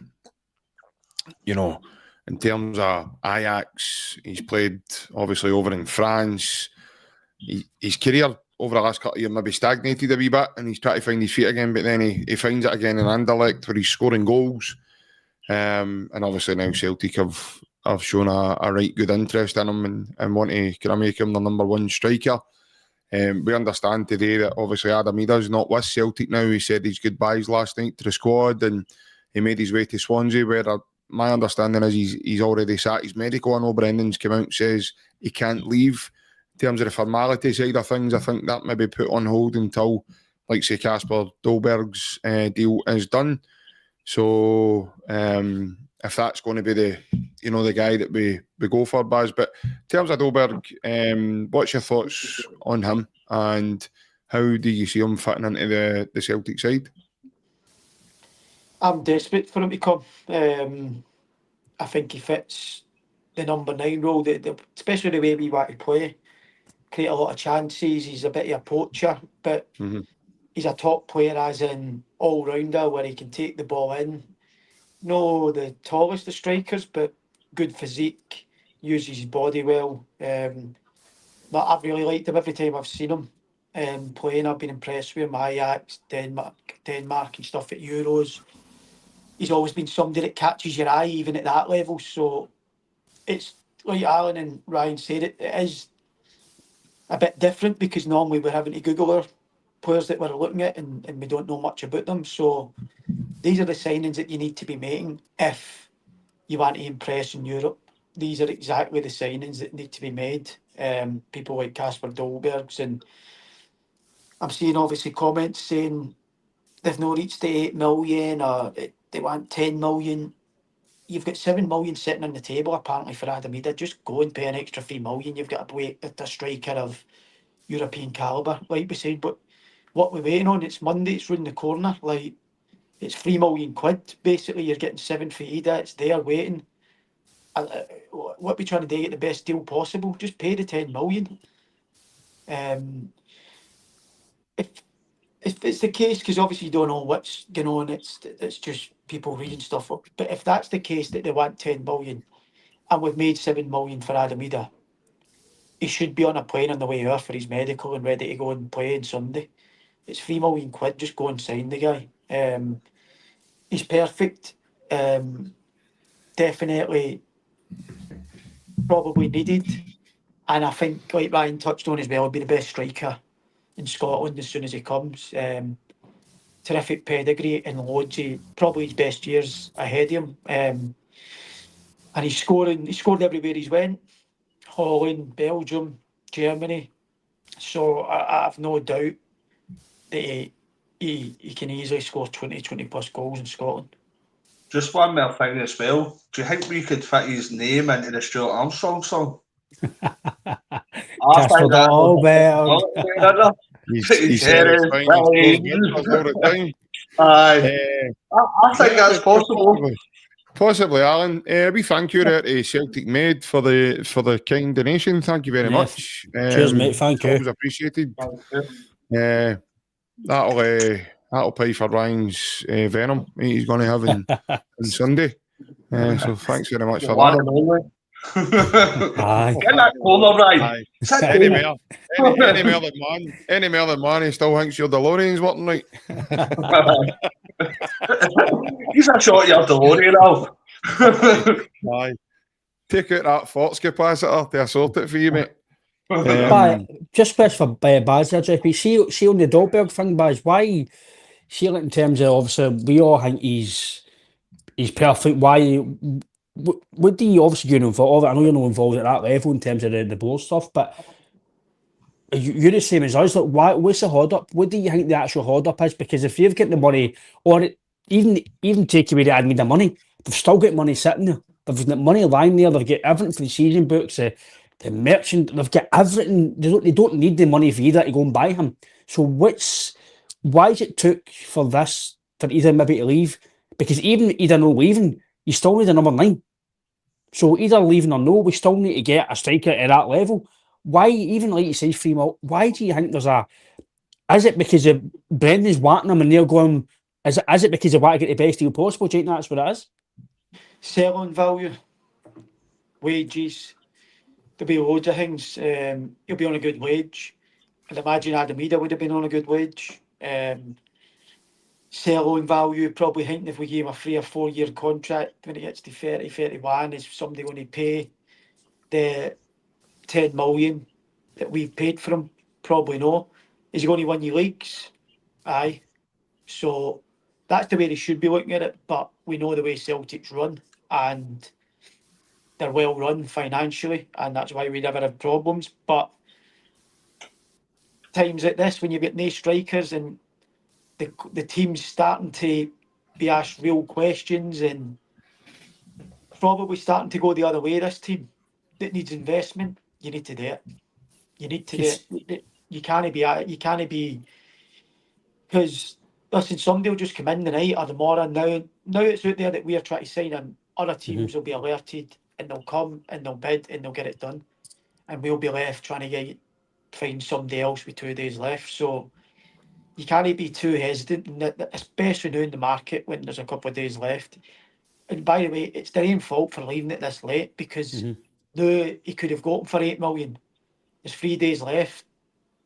know, in terms of Ajax, he's played, obviously, over in France. His career over the last couple of years maybe stagnated a wee bit, and he's trying to find his feet again, but then he finds it again in Anderlecht, where he's scoring goals. And obviously now Celtic have shown a right good interest in him and want to kind of make him the number 1 striker. We understand today that obviously Adam Ida's not with Celtic now. He said his goodbyes last night to the squad and he made his way to Swansea, where my understanding is he's already sat his medical. I know Brendan's come out and says he can't leave. In terms of the formality side of things, I think that may be put on hold until, like say, Kasper Dolberg's deal is done. So if that's going to be the guy that we go for, Baz. But in terms of Dolberg, what's your thoughts on him and how do you see him fitting into the Celtic side? I'm desperate for him to come. I think he fits the number 9 role, especially the way we want to play. Create a lot of chances. He's a bit of a poacher, but he's a top player as an all-rounder where he can take the ball in. No the tallest of strikers, but good physique, uses his body well. But I've really liked him every time I've seen him playing. I've been impressed with him. Ajax, Denmark and stuff at Euros. He's always been somebody that catches your eye, even at that level. So it's like Alan and Ryan said, it is a bit different because normally we're having to Google our players that we're looking at and we don't know much about them. So these are the signings that you need to be making if you want to impress in Europe. These are exactly the signings that need to be made. People like Kasper Dolbergs, and I'm seeing obviously comments saying they've not reached the 8 million or they want 10 million. You've got 7 million sitting on the table apparently for Adam Ida. Just go and pay an extra 3 million. You've got to wait at a striker of European calibre, like we said. But what we're waiting on, it's Monday, it's round the corner. Like, it's 3 million quid. Basically, you're getting 7 for Ida. It's there waiting. What we're trying to do, get the best deal possible. Just pay the 10 million. If it's the case, because obviously you don't know what's going on, it's just people reading stuff up. But if that's the case that they want 10 million and we've made 7 million for Adam Ida, he should be on a plane on the way out for his medical and ready to go and play on Sunday. it's £3 million. Just go and sign the guy. He's perfect. Definitely, probably needed. And I think, like Ryan touched on as well, he'll be the best striker in Scotland as soon as he comes. Terrific pedigree and loads of probably his best years ahead of him. And he's scoring. He scored everywhere he's went. Holland, Belgium, Germany. So I have no doubt that he can easily score 20 plus goals in Scotland. Just one more thing as well. Do you think we could fit his name into the Stuart Armstrong song? Casper Dolberg. He's said it's fine. He scores good all the time. Aye. I think that's possible. Possibly, Alan. We thank you there to Celtic Made for the kind donation. Thank you very much. Cheers, mate. Thank you. Always appreciated. That'll pay for Ryan's Venom he's going to have on Sunday. So thanks very much for that. Aye. Get that corner, Ryan. Any more than man, he still thinks your DeLorean's working right. He's a shot your DeLorean out. Aye. Take out that Fox capacitor to sort it for you, mate. Just question for Baz there, JP. See on the Dolberg thing, Baz, why, see like in terms of, obviously, we all think he's perfect. Why would he obviously get involved? I know you're not involved at that level in terms of the blow stuff, but you're the same as us. Like, what's the hold up? What do you think the actual hold up is? Because if you've got the money, or even take away the admin the money, they've still got money sitting there. They've got money lying there. They've got everything for the season books, the merchant. They've got everything. They don't need the money for either to go and buy him. So why is it took for this for either maybe to leave? Because even either no leaving, you still need a number 9. So either leaving or no, we still need to get a striker at that level. Why, even like you say, $3 million, why do you think there's is it because Brendan's wanting them and they're going, is it because they want to get the best deal possible? Do you think that's what it is? Selling value, wages, there'll be loads of things. He'll be on a good wage. I'd imagine Adam Ida would have been on a good wage. Selling value, probably thinking if we gave him a 3 or 4 year contract when he gets to 30, 31, is somebody going to pay the 10 million that we've paid for him? Probably no. Is he going to win you leagues? Aye. So that's the way they should be looking at it, but we know the way Celtic's run, and they're well run financially, and that's why we never have problems. But times like this, when you've got no strikers and the team's starting to be asked real questions and probably starting to go the other way, this team that needs investment, you need to do it. You need to do it. You can't be, because listen, somebody will just come in tonight or tomorrow. Now it's out there that we are trying to sign him. Other teams will be alerted and they'll come and they'll bid and they'll get it done, and we'll be left trying to find somebody else with 2 days left. So you can't be too hesitant, especially now in the market when there's a couple of days left. And by the way, it's their own fault for leaving it this late, because now he could have got him for 8 million. There's 3 days left.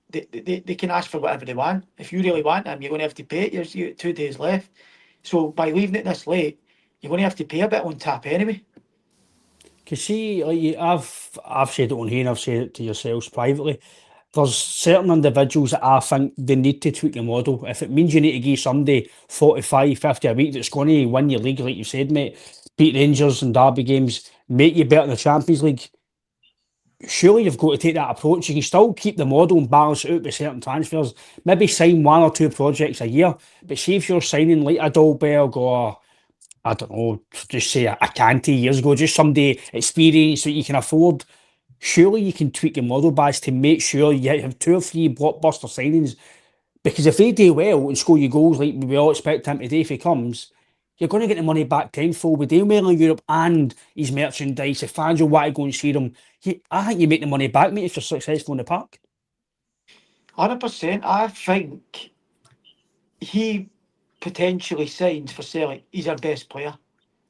They can ask for whatever they want. If you really want him, you're going to have to pay it. You've got 2 days left. So by leaving it this late, you're going to have to pay a bit on tap anyway. Because see, like I've said it on here and I've said it to yourselves privately. There's certain individuals that I think they need to tweak the model. If it means you need to give somebody 45, 50 a week that's going to win your league, like you said, mate, beat Rangers and Derby games, make you better in the Champions League, surely you've got to take that approach. You can still keep the model and balance it out with certain transfers. Maybe sign 1 or 2 projects a year, but see if you're signing like a Dolberg or, I don't know, just say a Canty years ago, just somebody experienced that you can afford. Surely you can tweak your model base to make sure you have 2 or 3 blockbuster signings, because if they do well and score you goals like we all expect him to do if he comes, you're going to get the money back tenfold. With doing well in Europe and his merchandise, if fans will want to go and see them, I think you make the money back, mate, if you're successful in the park. 100%. I think he potentially signs for Celtic. He's our best player.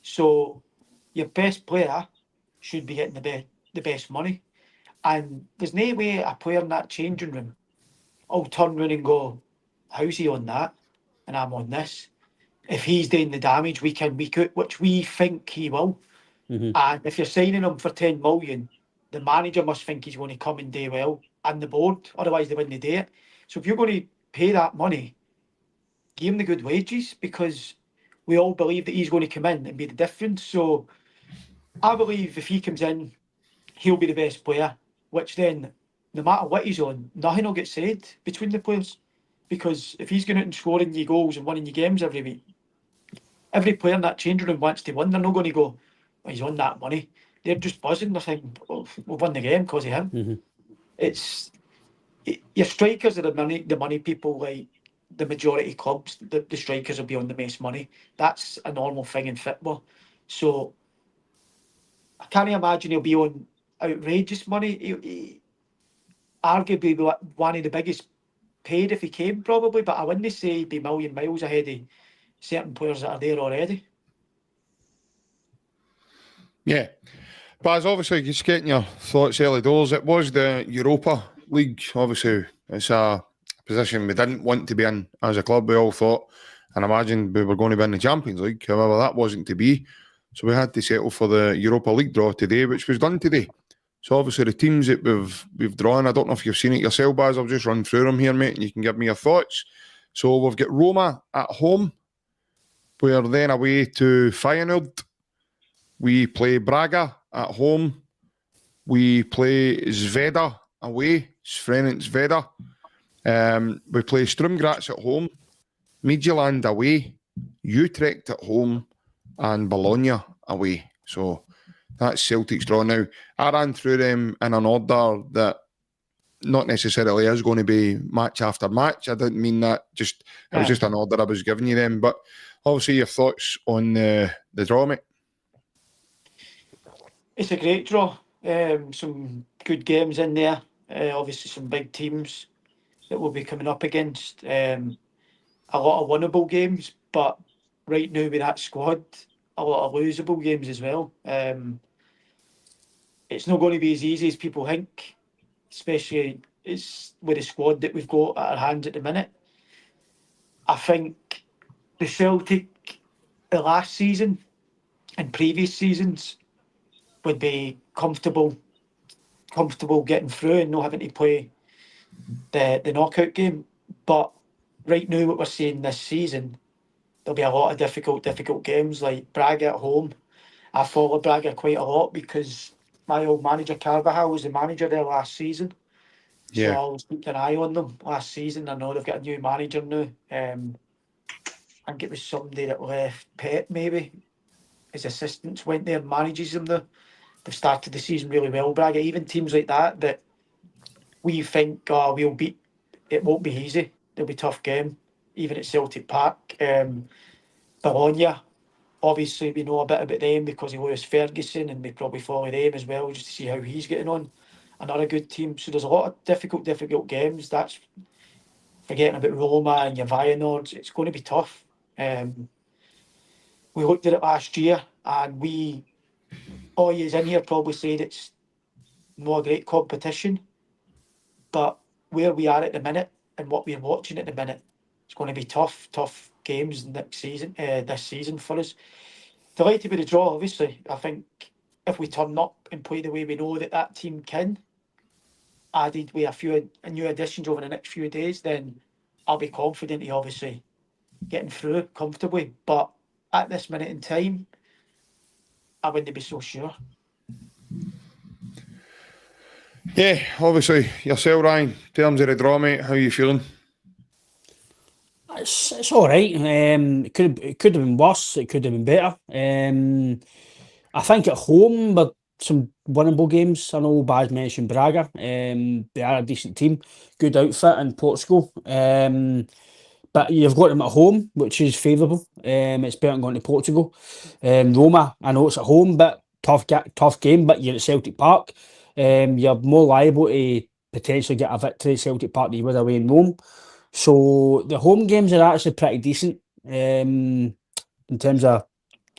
So your best player should be getting the best money. And there's no way a player in that changing room will turn around and go, how's he on that? And I'm on this. If he's doing the damage week in, week out, which we think he will, and if you're signing him for 10 million, the manager must think he's going to come and do well, and the board, otherwise they wouldn't do it. So if you're going to pay that money, give him the good wages, because we all believe that he's going to come in and be the difference. So I believe if he comes in, he'll be the best player, which then, no matter what he's on, nothing will get said between the players. Because if he's going out and scoring you goals and winning you games every week, every player in that changing room wants to win. They're not going to go, oh, he's on that money. They're just buzzing. They're saying, oh, we'll win the game because of him. Your strikers are the money people. Like the majority of clubs, the strikers will be on the most money. That's a normal thing in football. So I can't imagine he'll be on outrageous money. He arguably be one of the biggest paid if he came, probably, but I wouldn't say he'd be a million miles ahead of certain players that are there already. Yeah. Baz, obviously, just getting your thoughts early doors. It was the Europa League. Obviously, it's a position we didn't want to be in as a club, we all thought, and imagined we were going to be in the Champions League. However, that wasn't to be. So we had to settle for the Europa League draw today, which was done today. So obviously the teams that we've drawn, I don't know if you've seen it yourself, Baz, I'll just run through them here, mate, and you can give me your thoughts. So we've got Roma at home. We're then away to Feyenoord. We play Braga at home. We play Zveda away, Srenens Zveda. We play Sturm Graz at home, Midtjylland away, Utrecht at home, and Bologna away. So that's Celtic's draw. Now, I ran through them in an order that not necessarily is going to be match after match. I didn't mean that. It was just an order I was giving you them. But obviously, your thoughts on the draw, mate? It's a great draw. Some good games in there. Obviously, some big teams that we'll be coming up against. A lot of winnable games, but right now with that squad, a lot of losable games as well. It's not going to be as easy as people think, especially with the squad that we've got at our hands at the minute. I think the Celtic, the last season and previous seasons, would be comfortable getting through and not having to play the knockout game. But right now, what we're seeing this season, there'll be a lot of difficult games, like Braga at home. I follow Braga quite a lot because my old manager Carvajal was the manager there last season. Yeah. So I was keeping an eye on them last season. I know they've got a new manager now. I think it was somebody that left, Pep maybe. His assistants went there and manages them there. They've started the season really well, Braga. Even teams like that we think, we'll beat, it won't be easy. It'll be a tough game, even at Celtic Park. Bologna, obviously we know a bit about them because he lost Ferguson, and we probably follow them as well just to see how he's getting on. Another good team. So there's a lot of difficult games. That's forgetting about Roma and your Feyenoords. It's going to be tough. We looked at it last year, and all yous in here probably said it's not a great competition, but where we are at the minute and what we're watching at the minute, it's going to be tough games this season for us. Delighted with the draw, obviously. I think if we turn up and play the way we know that team can, added with a few new additions over the next few days, then I'll be confident of obviously getting through comfortably. But at this minute in time, I wouldn't be so sure. Yeah, obviously, yourself, Ryan, in terms of the draw, mate, how are you feeling? It's all right. It could have been worse. It could have been better. I think at home, but some winnable games. I know Baz mentioned Braga. They are a decent team, good outfit in Portugal. But you've got them at home, which is favourable. It's better than going to Portugal. Roma, I know it's at home, but tough game. But you're at Celtic Park. You're more liable to potentially get a victory at Celtic Park than you would away in Rome. So the home games are actually pretty decent in terms of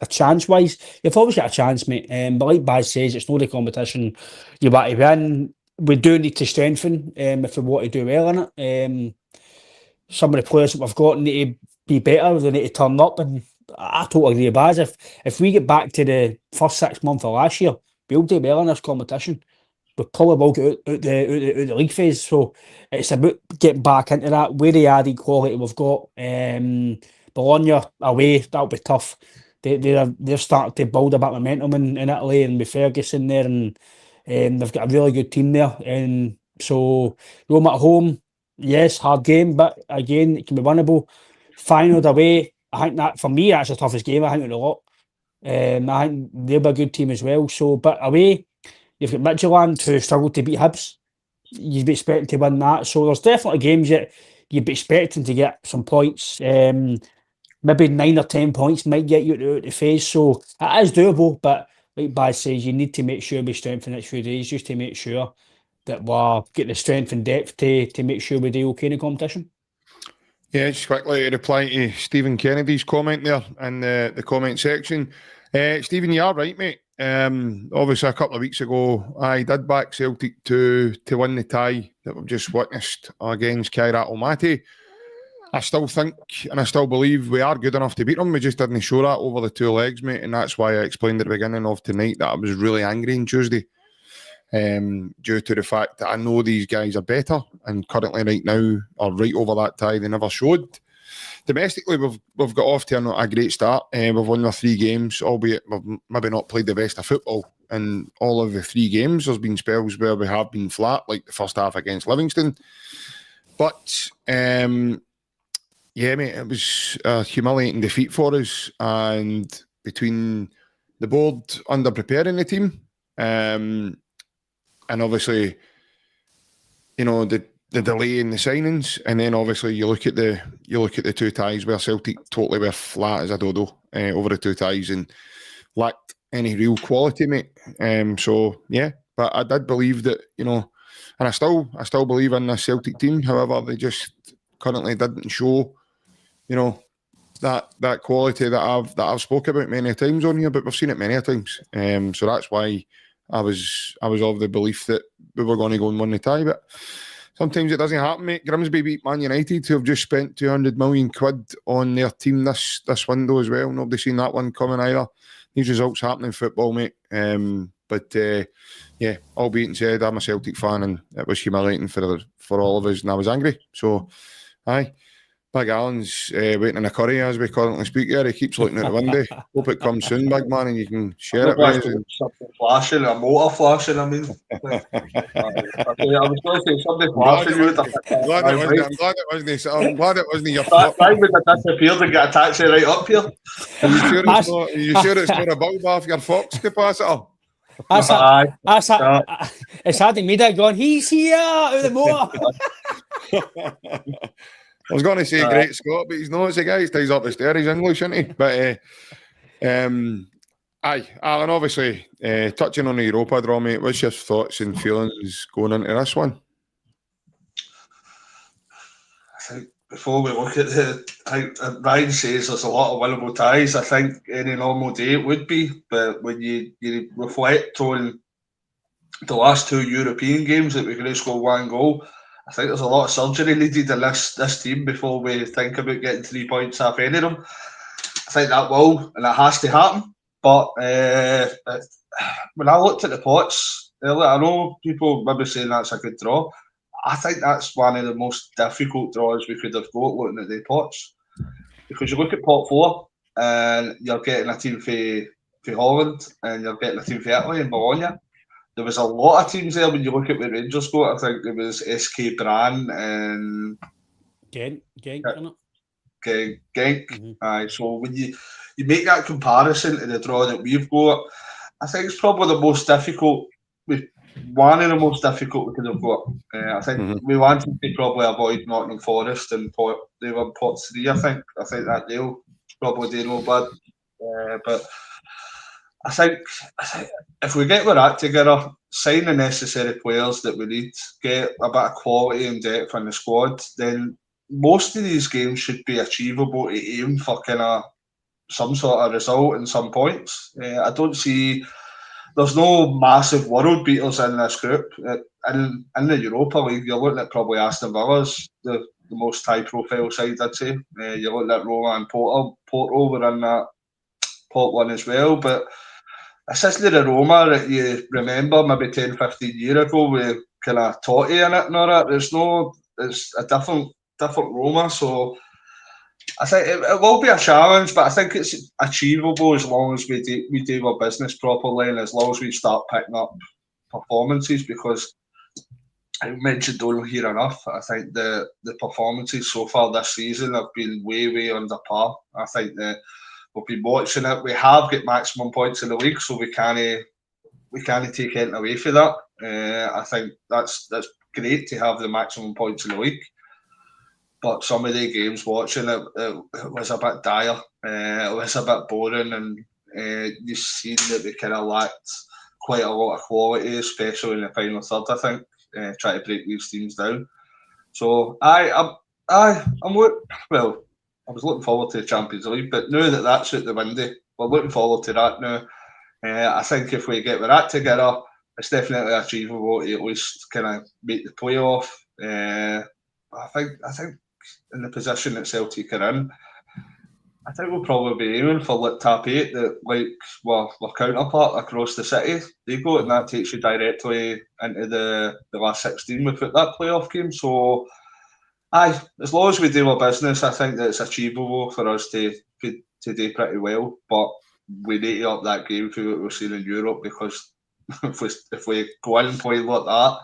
a chance-wise. You've always got a chance, mate. But like Baz says, it's not a competition you want to win. We do need to strengthen if we want to do well in it. some of the players that we've got need to be better. They need to turn up, and I totally agree with Baz. If we get back to the first 6 months of last year, we'll do well in this competition. We probably will get out the league phase. So it's about getting back into that. Where the added quality we've got, Bologna away, that'll be tough. They're starting to build a bit of momentum in Italy, and with Ferguson there, and they've got a really good team there. And so Roma at home, yes, hard game, but again, it can be winnable. Final away, I think that for me that's the toughest game. I think of the lot. I think they'll be a good team as well. So, but away, you've got Midtjylland who struggled to beat Hibs. You'd be expecting to win that. So there's definitely games that you'd be expecting to get some points. Maybe 9 or 10 points might get you out the phase. So it is doable, but like Baz says, you need to make sure we strengthen the next few days just to make sure that we'll get the strength and depth to make sure we do okay in the competition. Yeah, just quickly to reply to Stephen Kennedy's comment there in the comment section. Stephen, you are right, mate. Obviously, a couple of weeks ago, I did back Celtic to win the tie that we've just witnessed against Kairat Almaty. I still think and I still believe we are good enough to beat them. We just didn't show that over the 2 legs, mate, and that's why I explained at the beginning of tonight that I was really angry on Tuesday, due to the fact that I know these guys are better, and currently right now are right over that tie they never showed. Domestically, we've got off to a great start. We've won our 3 games, albeit we've maybe not played the best of football in all of the 3 games. There's been spells where we have been flat, like the first half against Livingston. But yeah, mate, it was a humiliating defeat for us. And between the board under-preparing the team, and obviously, you know, the delay in the signings, and then obviously you look at the 2 ties where Celtic totally were flat as a dodo over the 2 ties and lacked any real quality, mate. So yeah, but I did believe that, you know, and I still believe in the Celtic team. However, they just currently didn't show, you know, that quality that I've spoke about many times on here, but we've seen it many times. So that's why I was of the belief that we were going to go and win the tie, but sometimes it doesn't happen, mate. Grimsby beat Man United, who have just spent 200 million quid on their team this window as well. Nobody's seen that one coming either. These results happen in football, mate. But yeah, albeit said, I'm a Celtic fan, and it was humiliating for all of us, and I was angry. So, aye. Big Alan's waiting in a curry as we currently speak here. He keeps looking out the window. Hope it comes soon, big man, and you can share it with us. Something flashing, a motor flashing, I mean. I was going to say something flashing. I'm glad it wasn't your fault. I would have disappeared and get a taxi right up here. Are you sure it's not a bulb off your Fox capacitor? It's hard to me that going, he's here out of the motor. I was going to say great Scott, but he's not. It's a guy who ties up the stair. He's English, isn't he? But aye, Alan, obviously, touching on the Europa draw, mate, what's your thoughts and feelings going into this one? I think before we look at Ryan says there's a lot of winnable ties. I think any normal day it would be, but when you reflect on the last 2 European games that we're going to score 1 goal, I think there's a lot of surgery needed in this team before we think about getting 3 points off any of them. I think that will, and it has to happen. But when I looked at the pots earlier, I know people maybe saying that's a good draw. I think that's one of the most difficult draws we could have got looking at the pots. Because you look at pot 4, and you're getting a team for Holland, and you're getting a team for Italy and Bologna. There was a lot of teams there when you look at the Rangers got. I think there was SK Brann and Genk, isn't it? Genk. Aye, so when you make that comparison to the draw that we've got, I think it's probably the most difficult. One of the most difficult we could have got. I think we wanted to probably avoid Nottingham Forest and they were pot 3. I think that they'll probably do no bad. But I think if we get with that together, sign the necessary players that we need, get a bit of quality and depth in the squad, then most of these games should be achievable to aim for kind of some sort of result and some points. I don't see... There's no massive world beaters in this group. In the Europa League, you're looking at probably Aston Villa's, the most high-profile side, I'd say. You look at Roma and Porto were in that pot one as well, but this isn't the Roma that you remember maybe 10, 15 years ago with kind of Totti in it and all that. It's a different Roma, so I think it will be a challenge, but I think it's achievable as long as we do our business properly and as long as we start picking up performances, because I mentioned Donal here enough. I think the performances so far this season have been way under par. I think that we've been watching it. We have got maximum points in the league, so we can't take anything away from that. I think that's great to have the maximum points in the league. But some of the games watching it was a bit dire. It was a bit boring, and you've seen that we kind of lacked quite a lot of quality, especially in the final third. I think trying to break these teams down. So I was looking forward to the Champions League, but now that that's out the window, we're looking forward to that now. I think if we get with that together, it's definitely achievable to at least kind of make the playoff. I think in the position that Celtic are in, I think we'll probably be aiming for like top 8, that like our counterpart across the city. They go, and that takes you directly into the last 16 without that playoff game. So, as long as we do our business, I think that it's achievable for us to do pretty well. But we need to up that game for what we're seeing in Europe, because if we go in and play like that,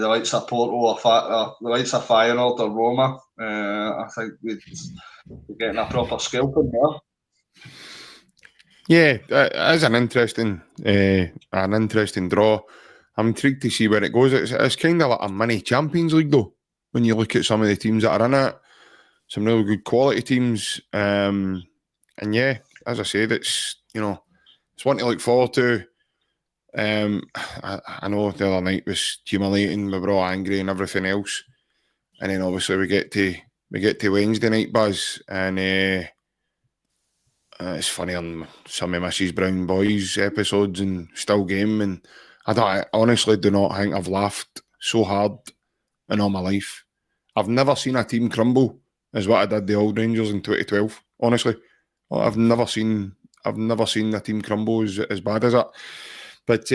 the likes of Porto or the likes of Feyenoord or Roma, I think we're getting a proper scalping there. Yeah, it is an interesting draw. I'm intrigued to see where it goes. It's kind of like a mini Champions League, though, when you look at some of the teams that are in it. Some really good quality teams. And yeah, as I said, it's one to look forward to. I know the other night was humiliating. We were all angry and everything else, and then obviously we get to Wednesday night, Buzz, and it's funny on some of Mrs. Brown Boys episodes and Still Game, and I honestly do not think I've laughed so hard in all my life. I've never seen a team crumble as what I did the Old Rangers in 2012. Honestly, I've never seen a team crumble as bad as that. But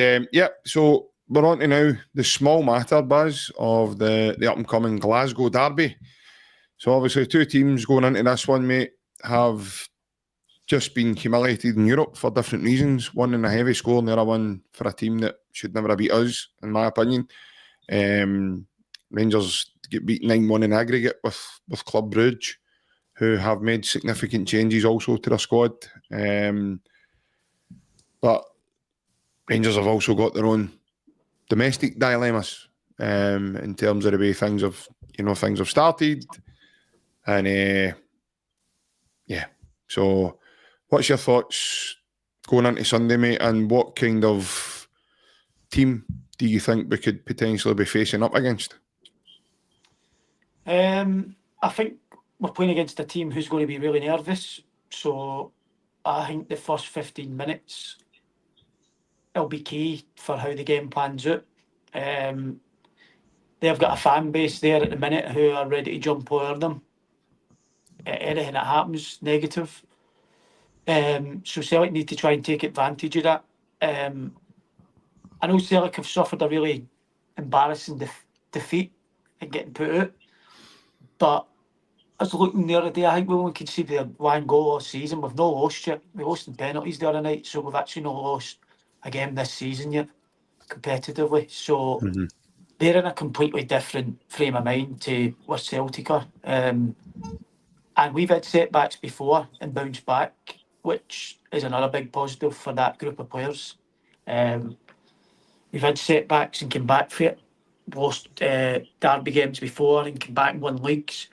so we're on to now the small matter, Buzz, of the up and coming Glasgow derby. So obviously, two teams going into this one, mate, have just been humiliated in Europe for different reasons. One in a heavy score, and the other one for a team that should never have beat us, in my opinion. Rangers get beat 9-1 in aggregate with Club Brugge, who have made significant changes also to their squad. But Rangers have also got their own domestic dilemmas in terms of the way things have started, and So, what's your thoughts going into Sunday, mate? And what kind of team do you think we could potentially be facing up against? I think we're playing against a team who's going to be really nervous. So, I think the first 15 minutes it'll be key for how the game plans out. They've got a fan base there at the minute who are ready to jump over them. Anything that happens negative. So Celtic need to try and take advantage of that. I know Celtic have suffered a really embarrassing defeat and getting put out. But I was looking the other day, I think we only conceded one goal all season. We've no lost yet. We lost in penalties the other night, so we've actually not lost a game this season yet, competitively. So they're in a completely different frame of mind to where Celtic are. And we've had setbacks before and bounced back, which is another big positive for that group of players. We've had setbacks and come back for it. Lost derby games before and come back and won leagues.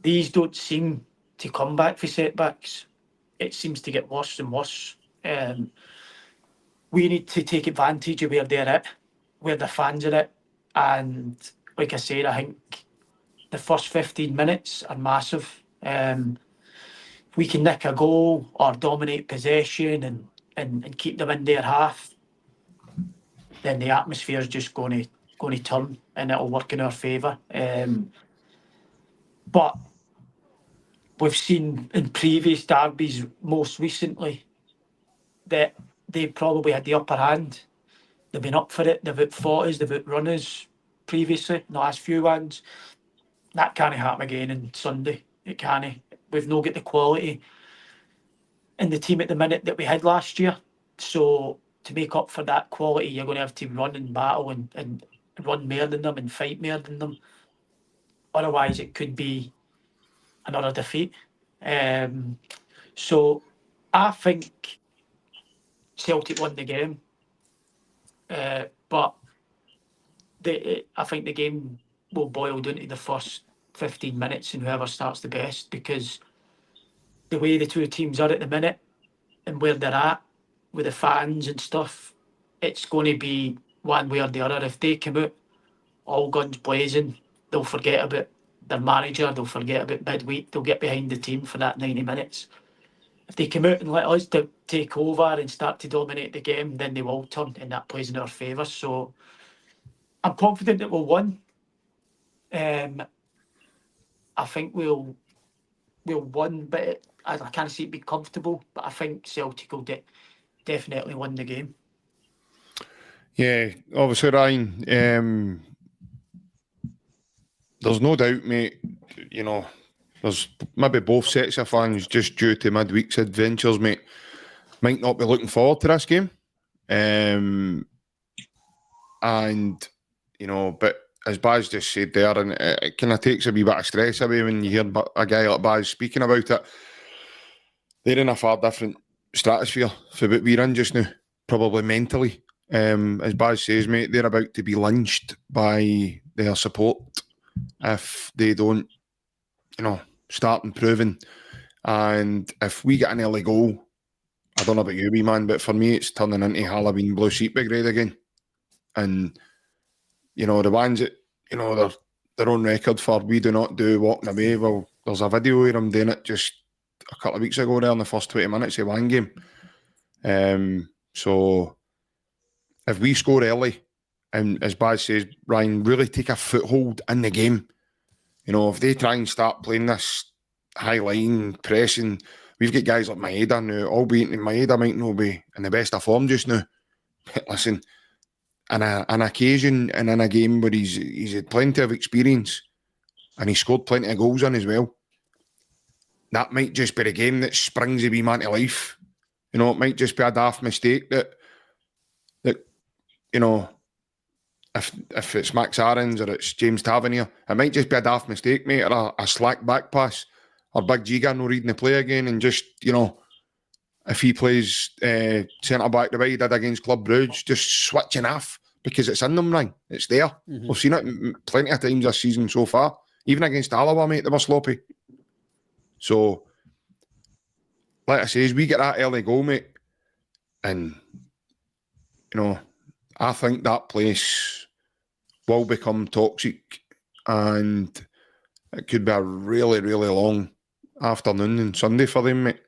These don't seem to come back for setbacks. It seems to get worse and worse. We need to take advantage of where they're at, where the fans are at. And like I said, I think the first 15 minutes are massive. If we can nick a goal or dominate possession and keep them in their half, then the atmosphere is just going to turn and it'll work in our favour. But we've seen in previous derbies, most recently, that they probably had the upper hand. They've been up for it. They've outfought us. They've outrun us previously in the last few ones. That can't happen again on Sunday. It can't. We've not got the quality in the team at the minute that we had last year. So to make up for that quality, you're going to have to run and battle and run more than them and fight more than them. Otherwise, it could be another defeat. So I think Celtic won the game. But I think the game will boil down to the first 15 minutes and whoever starts the best, because the way the two teams are at the minute and where they're at with the fans and stuff, it's going to be one way or the other. If they come out all guns blazing, they'll forget about their manager, they'll forget about midweek, they'll get behind the team for that 90 minutes. If they come out and let us take over and start to dominate the game, then they will turn, and that plays in our favour. So I'm confident that we'll win. I think we'll win, but I can't see it be comfortable. But I think Celtic will definitely win the game. Yeah, obviously, Ryan. There's no doubt, mate. You know, there's maybe both sets of fans, just due to midweek's adventures, mate, might not be looking forward to this game. And you know, but as Baz just said there, and it kind of takes a wee bit of stress away when you hear a guy like Baz speaking about it. They're in a far different stratosphere for what we're in just now, probably mentally. As Baz says, mate, they're about to be lynched by their support if they don't, you know, start improving. And if we get an early goal, I don't know about you, wee man, but for me, it's turning into Halloween Blue Sheep Brigade again. And, you know, the ones that, you know, they're on record for we do not do walking away. Well, there's a video of them doing it just a couple of weeks ago there in the first 20 minutes of one game. So if we score early, and as Baz says, Ryan, really take a foothold in the game. You know, if they try and start playing this high line pressing, we've got guys like Maeda now, albeit Maeda might not be in the best of form just now. But listen, an occasion and in a game where he's had plenty of experience and he scored plenty of goals in as well, that might just be the game that springs a wee man to life. You know, it might just be a daft mistake that you know, if it's Max Aarons or it's James Tavernier, it might just be a daft mistake, mate, or a slack back pass, or Big Giga no reading the play again, and just, you know, if he plays centre-back the way he did against Club Brugge, just switching off, because it's in them, Ryan. It's there. Mm-hmm. We've seen it plenty of times this season so far. Even against Alloa, mate, they were sloppy. So, like I say, we get that early goal, mate, and, you know, I think that place will become toxic, and it could be a really, really long afternoon and Sunday for them, mate.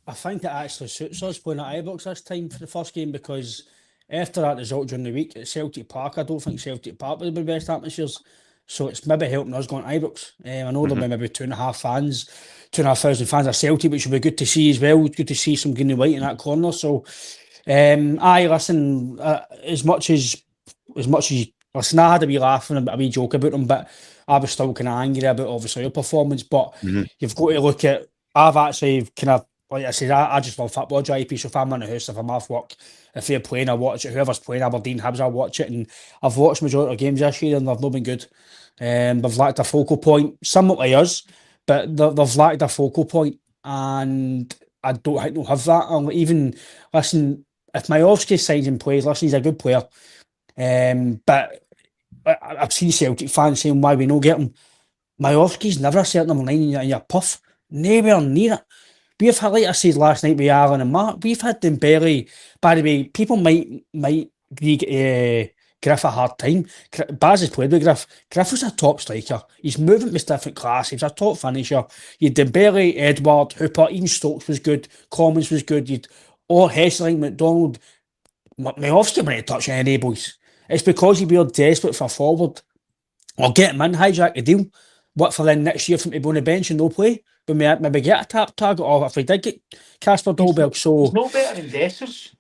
I think it actually suits us playing at Ibrox this time for the first game, because after that result during the week at Celtic Park, I don't think Celtic Park would be the best atmospheres. So it's maybe helping us going to Ibrox. I know there'll be maybe 2,500 fans of Celtic, which will be good to see as well. Good to see some green and white in that corner. So, listen, as much as listen, I had a wee laugh and a wee joke about them, but I was still kind of angry about obviously your performance. But you've got to look at, I've actually kind of, like I said, I just love football, JP. So if I'm in the house, if I'm off work, if they're playing, I watch it. Whoever's playing, Aberdeen, Hibs, I watch it. And I've watched majority of games this year and they've not been good. They've lacked a focal point, somewhat like us, but they've lacked a focal point, and I don't think they'll have that. Even, listen, if Majowski signs and plays, listen, he's a good player. But I've seen Celtic fans saying why we don't get him. Majowski's never a certain number 9 in your puff. Nowhere near it. We've had, like I said last night with Alan and Mark, we've had them barely. By the way, people might give Griff a hard time. Baz has played with Griff. Griff was a top striker. His movement was different class. He was a top finisher. You had Dembele, Edward, Hooper, even Stokes was good. Commons was good. You'd Hesseling, McDonald. Majowski wouldn't touch any boys. It's because you'd be desperate for forward or get him in, hijack the deal. what for then next year for him to be on the bench and no play? When we maybe get a tap target, or if we did get Casper Dolberg. So he's no better than Dessers.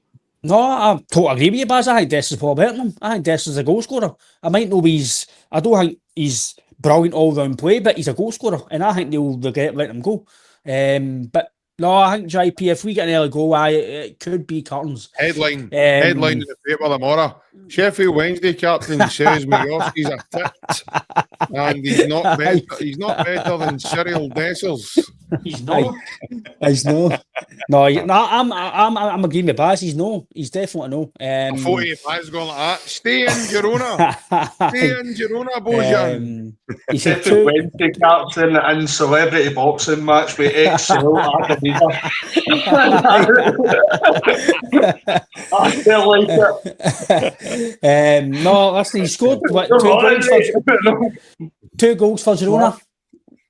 no, I totally agree with you, Baz. I think Dessers far better than him. I think Dessers a goal scorer. I might know I don't think he's brilliant all round play, but he's a goal scorer, and I think they'll regret letting him go. But no, I think JP, if we get an early goal, it could be curtains. Headline in the paper tomorrow. Sheffield Wednesday captain says Miroski's a tit, and he's not better than Cyril Dessers. He's no. He's no. No, I'm agreeing with Baz. He's definitely no. I thought Baz going like that. Stay in Girona. Stay in Girona, Bojan. He's Sheffield Wednesday captain and celebrity boxing match with Excel Academia. I feel like it. No, listen, he scored what, 2 goals for Girona.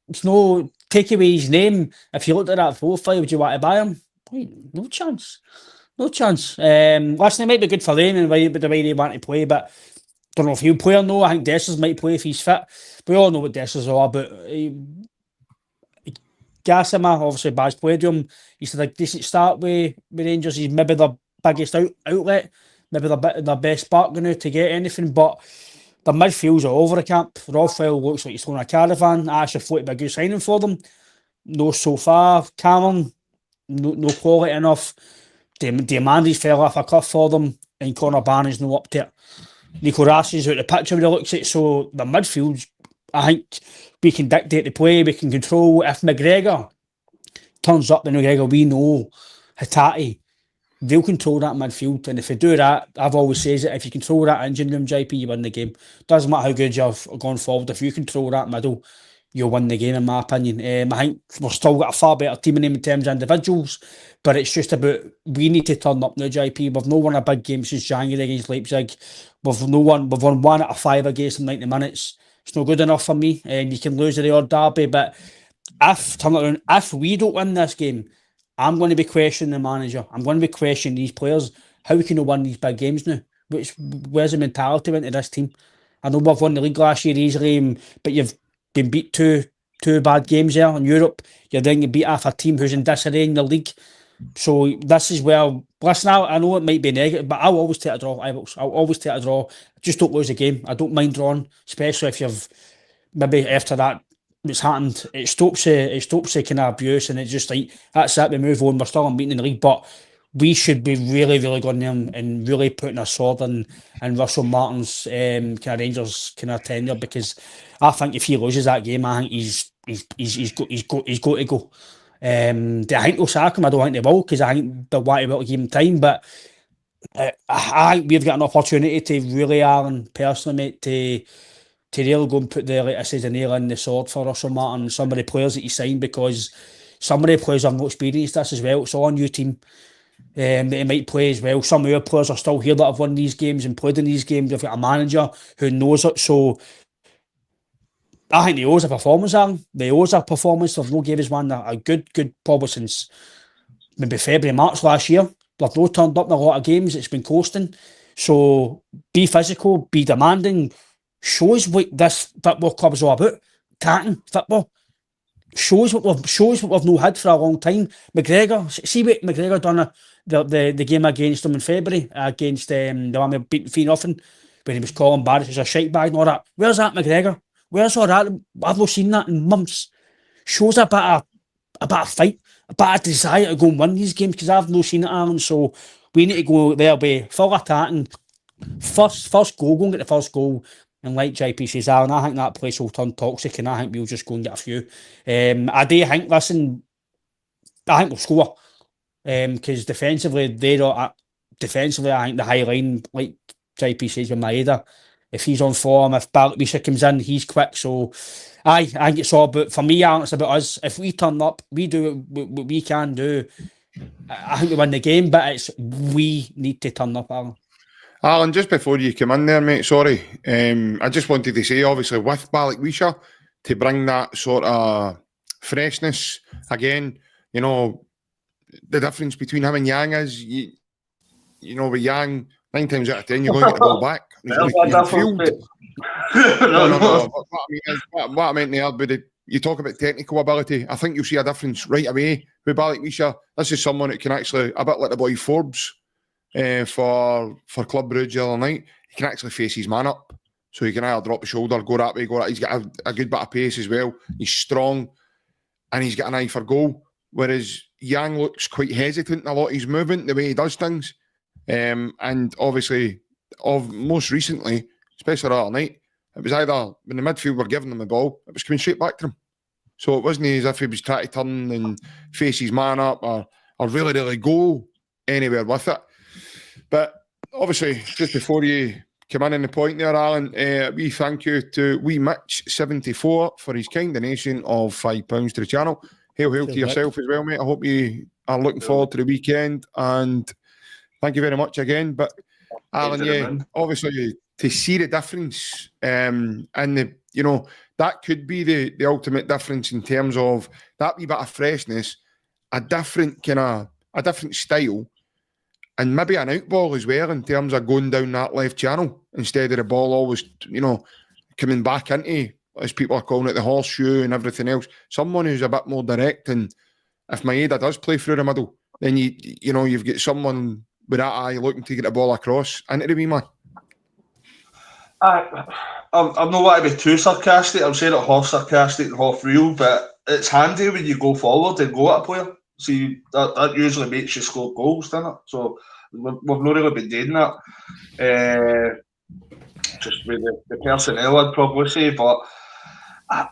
It's no take away his name. If you looked at that profile, would you want to buy him? No chance. No chance. Listen, it might be good for them and the way they want to play, but don't know if he'll play or no. I think Dessers might play if he's fit. We all know what Dessers are, but Gassama, obviously Baz played with him. He's had a decent start with Rangers. He's maybe their biggest outlet, maybe their best spark now to get anything, but the midfields are over the camp. Raphael looks like he's going a caravan. I actually thought it'd be a good signing for them. No so far. Cameron, no quality enough. Diamandi's fell off a cliff for them, and Conor Bannan's no up to it. Nico Rassi's out the picture when he looks at it, so the midfields, I think we can dictate the play, we can control. If McGregor turns up, then McGregor, we know Hatate, they'll control that midfield, and if they do that, I've always said it, if you control that engine room, JP, you win the game. Doesn't matter how good you've gone forward, if you control that middle, you'll win the game, in my opinion. I think we've still got a far better team in terms of individuals, but it's just about, we need to turn up now, JP. We've not won a big game since January against Leipzig. We've won 1 out of 5 against them 90 minutes. It's not good enough for me, and you can lose the odd derby, but if we don't win this game, I'm going to be questioning the manager. I'm going to be questioning these players. How we can win these big games now? Where's the mentality into this team? I know we've won the league last year easily, but you've been beat two bad games there in Europe. You're then getting beat off a team who's in disarray in the league. So this is where, listen, I know it might be negative, but I'll always take a draw. I'll always take a draw. Just don't lose a game. I don't mind drawing, especially if you've maybe after that what's happened. It stops the kind of abuse, and it's just like, that's it, we move on. We're still unbeaten in the league, but we should be really, really going there and really putting a sword in Russell Martin's kind of Rangers kind of tenure, because I think if he loses that game, I think he's got to go. I think they'll sack him. I don't think they will, because I think they'll want to give him time. But I think we've got an opportunity to really, Aaron, personally, mate, to really go and put the nail in the sword for Russell Martin and some of the players that he signed, because some of the players have not experienced this as well. It's all a new team that he might play as well. Some of our players are still here that have won these games and played in these games. They've got a manager who knows it. So I think they owe us a performance, Aaron. They owe us a performance. They've not gave us one a good probably since maybe February, March last year. They've not turned up in a lot of games. It's been coasting. So be physical, be demanding. Shows what this football club is all about. Attacking football. Shows what we've not had for a long time. McGregor, see what McGregor done the game against them in February, against the one we beat 3-0, when he was calling Barrett as a shite bag and all that. Where's that McGregor? Where's all that? I've not seen that in months. Shows a bit of fight, a bit of desire to go and win these games, because I've not seen it, Aaron. So we need to go there, be full attacking. First goal, go and get the first goal. And like JP says, Aaron, I think that place will turn toxic, and I think we'll just go and get a few. I do think, I think we'll score. Because defensively, I think the high line, like JP says with Maeda, if he's on form, if Balikwisha comes in, he's quick. So I think it's all about, for me, Aaron, it's about us. If we turn up, we do what we can do, I think we win the game, but we need to turn up, Aaron. Alan, just before you come in there, mate, sorry. I just wanted to say, obviously, with Balikwisha, to bring that sort of freshness again, the difference between him and Yang is, with Yang, 9 times out of 10, you're going to get the ball back. He's going to be in field. No. What I meant there, but you talk about technical ability. I think you'll see a difference right away with Balikwisha. This is someone that can actually, a bit like the boy Forbes for Club Brugge the other night, he can actually face his man up. So he can either drop the shoulder, go that way, go that. He's got a good bit of pace as well. He's strong and he's got an eye for goal. Whereas Yang looks quite hesitant in a lot of his movement, the way he does things. And obviously, most recently, especially the other night, it was either when the midfield were giving him the ball, it was coming straight back to him. So it wasn't as if he was trying to turn and face his man up or really go anywhere with it. But obviously, just before you come in on the point there, Alan, we thank you to Mitch74 for his kind donation of £5 to the channel. Hail to yourself as well, mate. I hope you are looking forward to the weekend, and thank you very much again. But Alan, obviously to see the difference, and that could be the ultimate difference in terms of that wee bit of freshness, a different style, and maybe an out ball as well in terms of going down that left channel instead of the ball always, coming back into, as people are calling it, the horseshoe and everything else. Someone who's a bit more direct, and if Maeda does play through the middle, then you've got someone with that eye looking to get the ball across into the wee man. I'm not want to be too sarcastic. I'm saying it half sarcastic and half real, but it's handy when you go forward and go at a player. See, that usually makes you score goals, doesn't it? So we've not really been doing that. Just with the personnel, I'd probably say, but I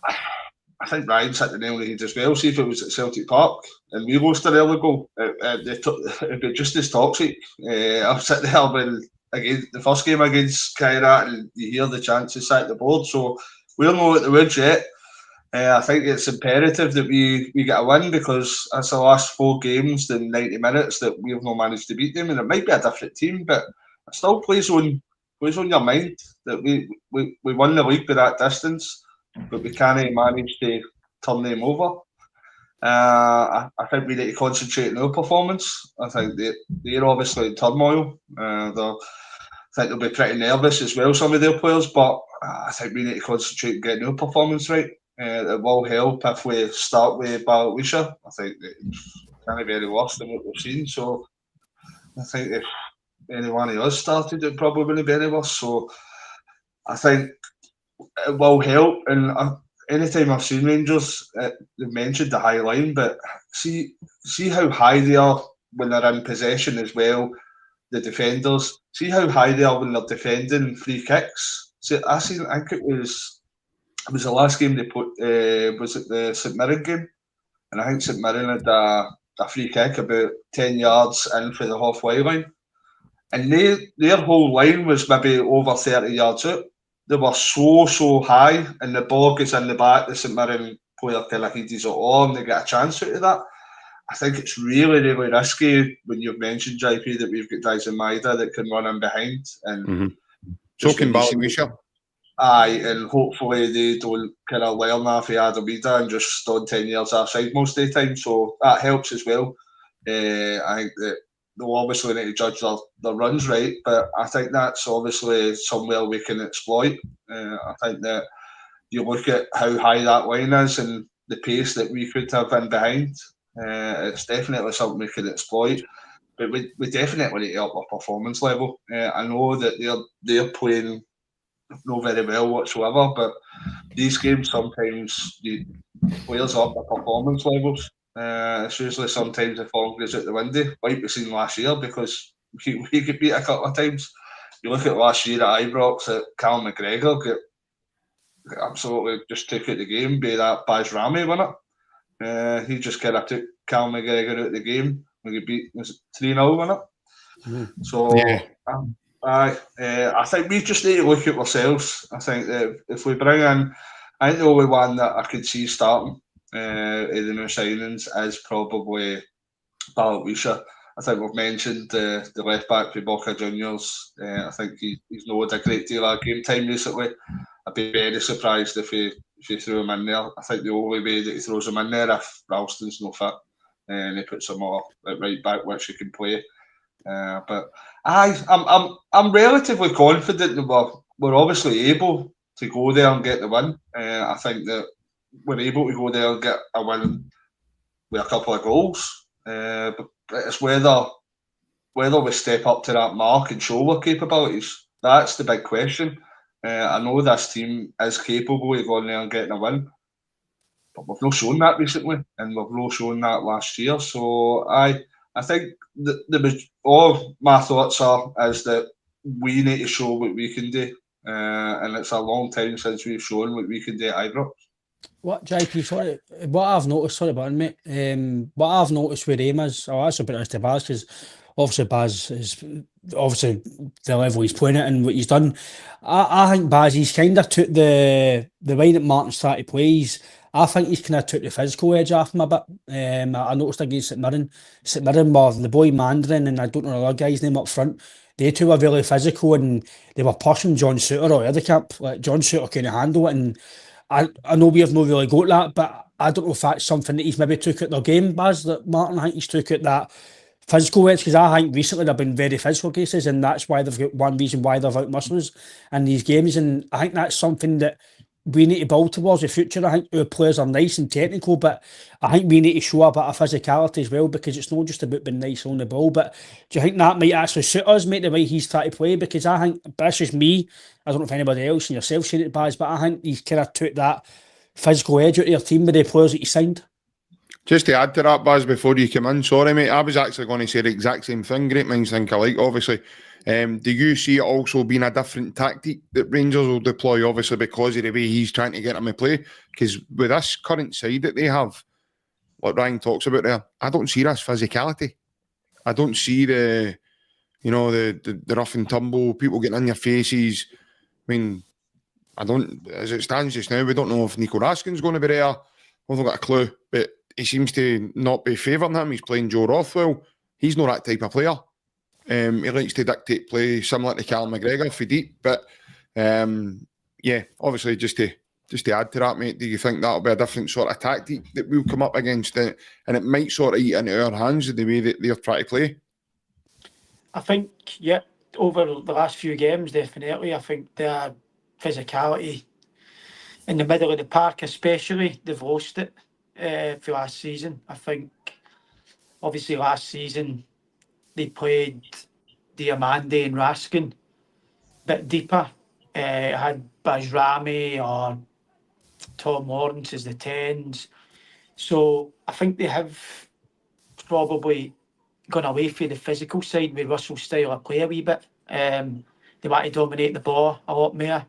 think Ryan's hit the nail on the head as well. See, if it was at Celtic Park and we lost an early goal, it'd be just as toxic. I'm sitting there when again the first game against Kairat, and you hear the chances at the board. So we're not at the woods yet. I think it's imperative that we get a win, because that's the last 4 games in 90 minutes that we've not managed to beat them, and it might be a different team, but it still plays on your mind that we won the league by that distance, but we can't manage to turn them over. I think we need to concentrate on our performance. I think they're obviously in turmoil. I think they'll be pretty nervous as well, some of their players, but I think we need to concentrate on getting our performance right. It will help if we start with Balikwisha. I think it's can't be any worse than what we've seen. So I think if any one of us started, it probably wouldn't be any worse. So I think it will help. And anytime I've seen Rangers, they've mentioned the high line, but see how high they are when they're in possession as well. The defenders, see how high they are when they're defending free kicks. See, I think it was the last game they put. Was it the St Mirren game? And I think St Mirren had a free kick about 10 yards in for the halfway line, and their whole line was maybe over 30 yards out. They were so high, and the ball gets in the back. The St Mirren player kind of heads it on. They get a chance out of that. I think it's really risky when you've mentioned, JP, that we've got guys in Maeda that can run in behind, and so can Balikwisha. Aye, and hopefully they don't kind of learn that for Adam Maeda and just stand 10 years offside most of the time. So that helps as well. I think that they'll obviously need to judge their runs right, but I think that's obviously somewhere we can exploit. I think that you look at how high that line is and the pace that we could have in behind. It's definitely something we can exploit, but we definitely need to up our performance level. I know that they're playing not very well whatsoever, but these games sometimes players up their performance levels. It's usually sometimes the form goes out the window, like we've seen last year, because we could beat a couple of times. You look at last year at Ibrox, at Callum McGregor got absolutely just took out the game by that Baz Rami, wasn't it? He just kind of took Callum McGregor out of the game when he beat 3-0, wasn't it? So yeah. I think we just need to look at ourselves. I think that if we bring in, I think the only one that I could see starting in the new signings is probably Balikwisha. I think we've mentioned the left back for Boca Juniors. I think he's not had a great deal of game time recently. I'd be very surprised if he threw him in there. I think the only way that he throws him in there if Ralston's no fit and he puts him all at right back, which he can play. But I'm relatively confident that we're obviously able to go there and get the win. I think that we're able to go there and get a win with a couple of goals. But it's whether we step up to that mark and show our capabilities. That's the big question. I know this team is capable of going there and getting a win, but we've not shown that recently, and we've not shown that last year. So I think all my thoughts is that we need to show what we can do, and it's a long time since we've shown what we can do at Ibrox. What, JP, sorry, what I've noticed, sorry about mate, what I've noticed with him is, I'll actually put this to Baz, because obviously Baz is obviously the level he's playing at and what he's done. I think Baz, he's kind of took the way that Martin's trying to play. I think he's kind of took the physical edge off him a bit. I noticed against St Mirren with the boy Mandarin, and I don't know the other guy's name up front. They two were really physical, and they were pushing John Souttar out of the camp. Like, John Souttar couldn't handle it, and I know we have not really got that, but I don't know if that's something that he's maybe took out their game, Baz, that Martin, I think he's took out that physical edge, because I think recently they've been very physical cases, and that's why they've got one reason why they've out muscles in these games, and I think that's something that we need to build towards the future. I think our players are nice and technical, but I think we need to show a bit of physicality as well, because it's not just about being nice on the ball. But do you think that might actually suit us, mate, the way he's trying to play? Because I think, that's just me, I don't know if anybody else and yourself seen it, Baz, but I think he's kind of took that physical edge out of your team with the players that he signed. Just to add to that, Baz, before you come in, sorry, mate, I was actually going to say the exact same thing. Great minds think alike, obviously. Do you see it also being a different tactic that Rangers will deploy, obviously, because of the way he's trying to get them to play? Because with this current side that they have, what Ryan talks about there, I don't see this physicality. I don't see the rough and tumble, people getting in your faces. I mean, as it stands just now, we don't know if Nico Raskin's going to be there. We've not got a clue, but he seems to not be favouring him. He's playing Joe Rothwell. He's not that type of player. He likes to dictate play, similar to Callum McGregor for deep. But obviously, just to add to that, mate, do you think that'll be a different sort of tactic that we'll come up against, and it might sort of eat into our hands the way that they're trying to play? I think, over the last few games, definitely. I think their physicality in the middle of the park, especially, they've lost it for last season. I think, obviously, last season they played Diamande and Raskin a bit deeper. Had Bajrami or Tom Lawrence as the 10s. So I think they have probably gone away from the physical side with Russell's style of play a wee bit. They want to dominate the ball a lot more.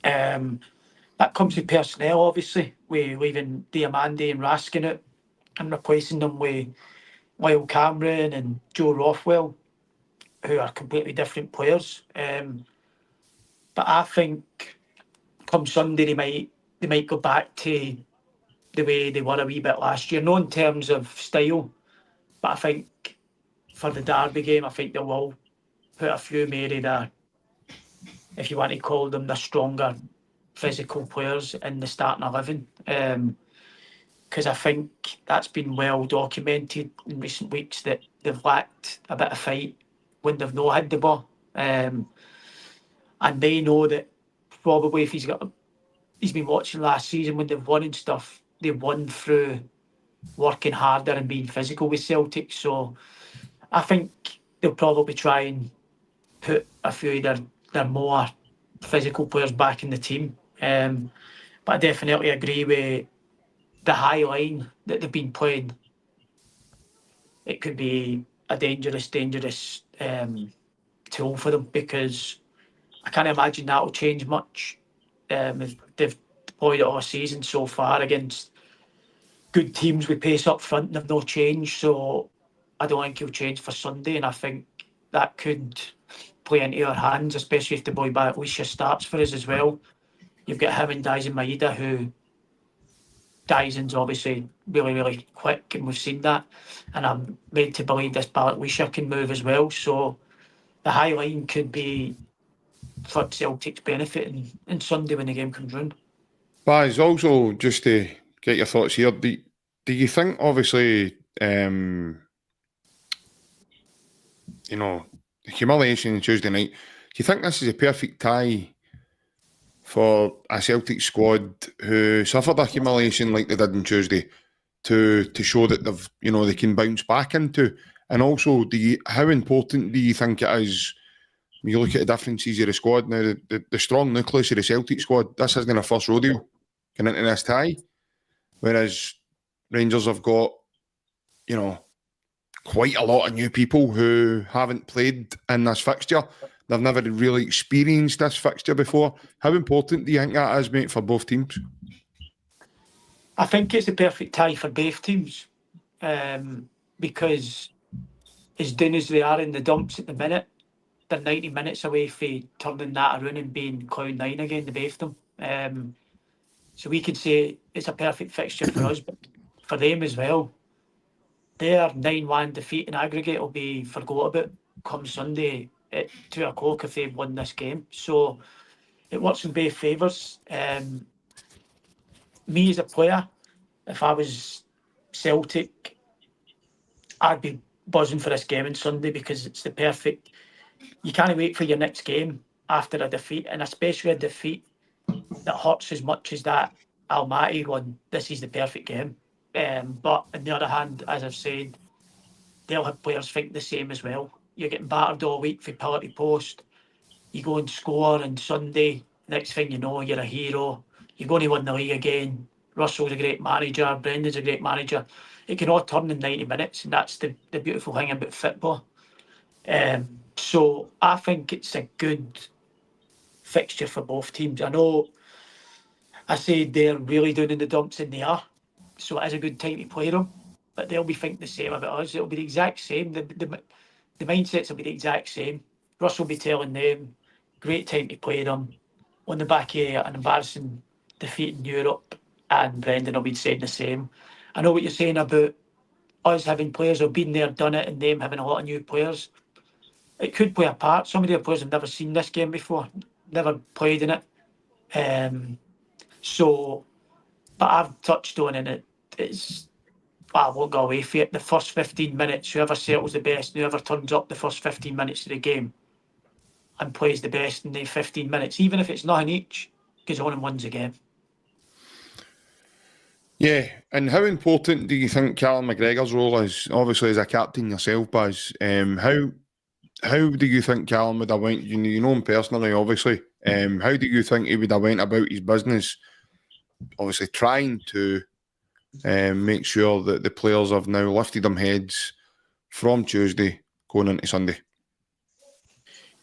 That comes with personnel, obviously. We're leaving Diamande and Raskin out and replacing them with Lyle Cameron and Joe Rothwell, who are completely different players. But I think come Sunday they might go back to the way they were a wee bit last year. Not in terms of style, but I think for the Derby game, I think they will put a few more of the, if you want to call them, the stronger physical players in the starting 11. Because I think that's been well documented in recent weeks that they've lacked a bit of fight when they've not had the ball. And they know that probably if he's been watching last season when they've won and stuff, they've won through working harder and being physical with Celtic. So I think they'll probably try and put a few of their more physical players back in the team. But I definitely agree with the high line that they've been playing. It could be a dangerous tool for them, because I can't imagine that will change much. If they've deployed it all season so far against good teams with pace up front and they've no change, so I don't think he'll change for Sunday, and I think that could play into our hands, especially if the boy Balikwisha starts for us as well. You've got him and Dyson Maeda, who Dyson's obviously really, really quick, and we've seen that. And I'm made to believe this Balikwisha can move as well. So the high line could be for Celtic's benefit in Sunday when the game comes round. Baz, also, just to get your thoughts here, do you think, obviously, the humiliation on Tuesday night. Do you think this is a perfect tie for a Celtic squad who suffered a humiliation like they did on Tuesday to show that they can bounce back into? And also, how important do you think it is when you look at the differences of the squad now? The strong nucleus of the Celtic squad, this isn't a first rodeo going into this tie, whereas Rangers have got quite a lot of new people who haven't played in this fixture. They've never really experienced this fixture before. How important do you think that is, mate, for both teams? I think it's a perfect tie for both teams, because as down as they are in the dumps at the minute, they're 90 minutes away from turning that around and being cloud nine again, the both of them. So we could say it's a perfect fixture for us, but for them as well. Their 9-1 defeat in aggregate will be forgot about come Sunday at 2 o'clock if they've won this game. So it works in both favours. Me as a player, if I was Celtic, I'd be buzzing for this game on Sunday because it's the perfect. You can't wait for your next game after a defeat, and especially a defeat that hurts as much as that Almaty one. This is the perfect game. But on the other hand, as I've said, they'll have players think the same as well. You're getting battered all week for pillar to post. You go and score on Sunday. Next thing you know, you're a hero. You're going to win the league again. Russell's a great manager. Brendan's a great manager. It can all turn in 90 minutes, and that's the beautiful thing about football. So I think it's a good fixture for both teams. I know I said they're really down in the dumps, and they are. So it is a good time to play them, but they'll be thinking the same about us. It'll be the exact same. The mindsets will be the exact same. Russ will be telling them, great time to play them on the back of an embarrassing defeat in Europe, and Brendan will be saying the same. I know what you're saying about us having players who've been there, done it, and them having a lot of new players. It could play a part. Some of their players have never seen this game before, never played in it. But I've touched on it. I won't go away from it. The first 15 minutes, whoever settles the best, whoever turns up the first 15 minutes of the game and plays the best in the 15 minutes, even if it's nothing each, goes on and wins the game. Yeah, and how important do you think Callum McGregor's role is? Obviously, as a captain yourself, Baz, how do you think Callum would have went? You know him personally, obviously. How do you think he would have went about his business? Obviously, trying to make sure that the players have now lifted them heads from Tuesday going into Sunday.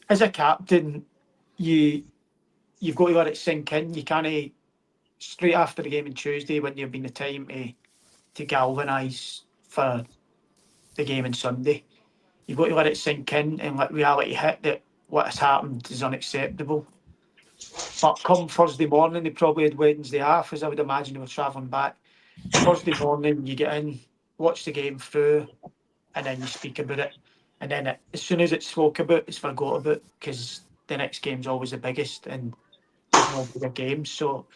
As a captain, you've got to let it sink in. You can't, straight after the game on Tuesday, when you've been the time to galvanise for the game on Sunday, you've got to let it sink in and let reality hit that what has happened is unacceptable. But come Thursday morning, they probably had Wednesday off, as I would imagine they were travelling back. Thursday morning, you get in, watch the game through, and then you speak about it. And then as soon as it's spoke about, it's forgot about, because the next game's always the biggest, and there's no bigger games. So,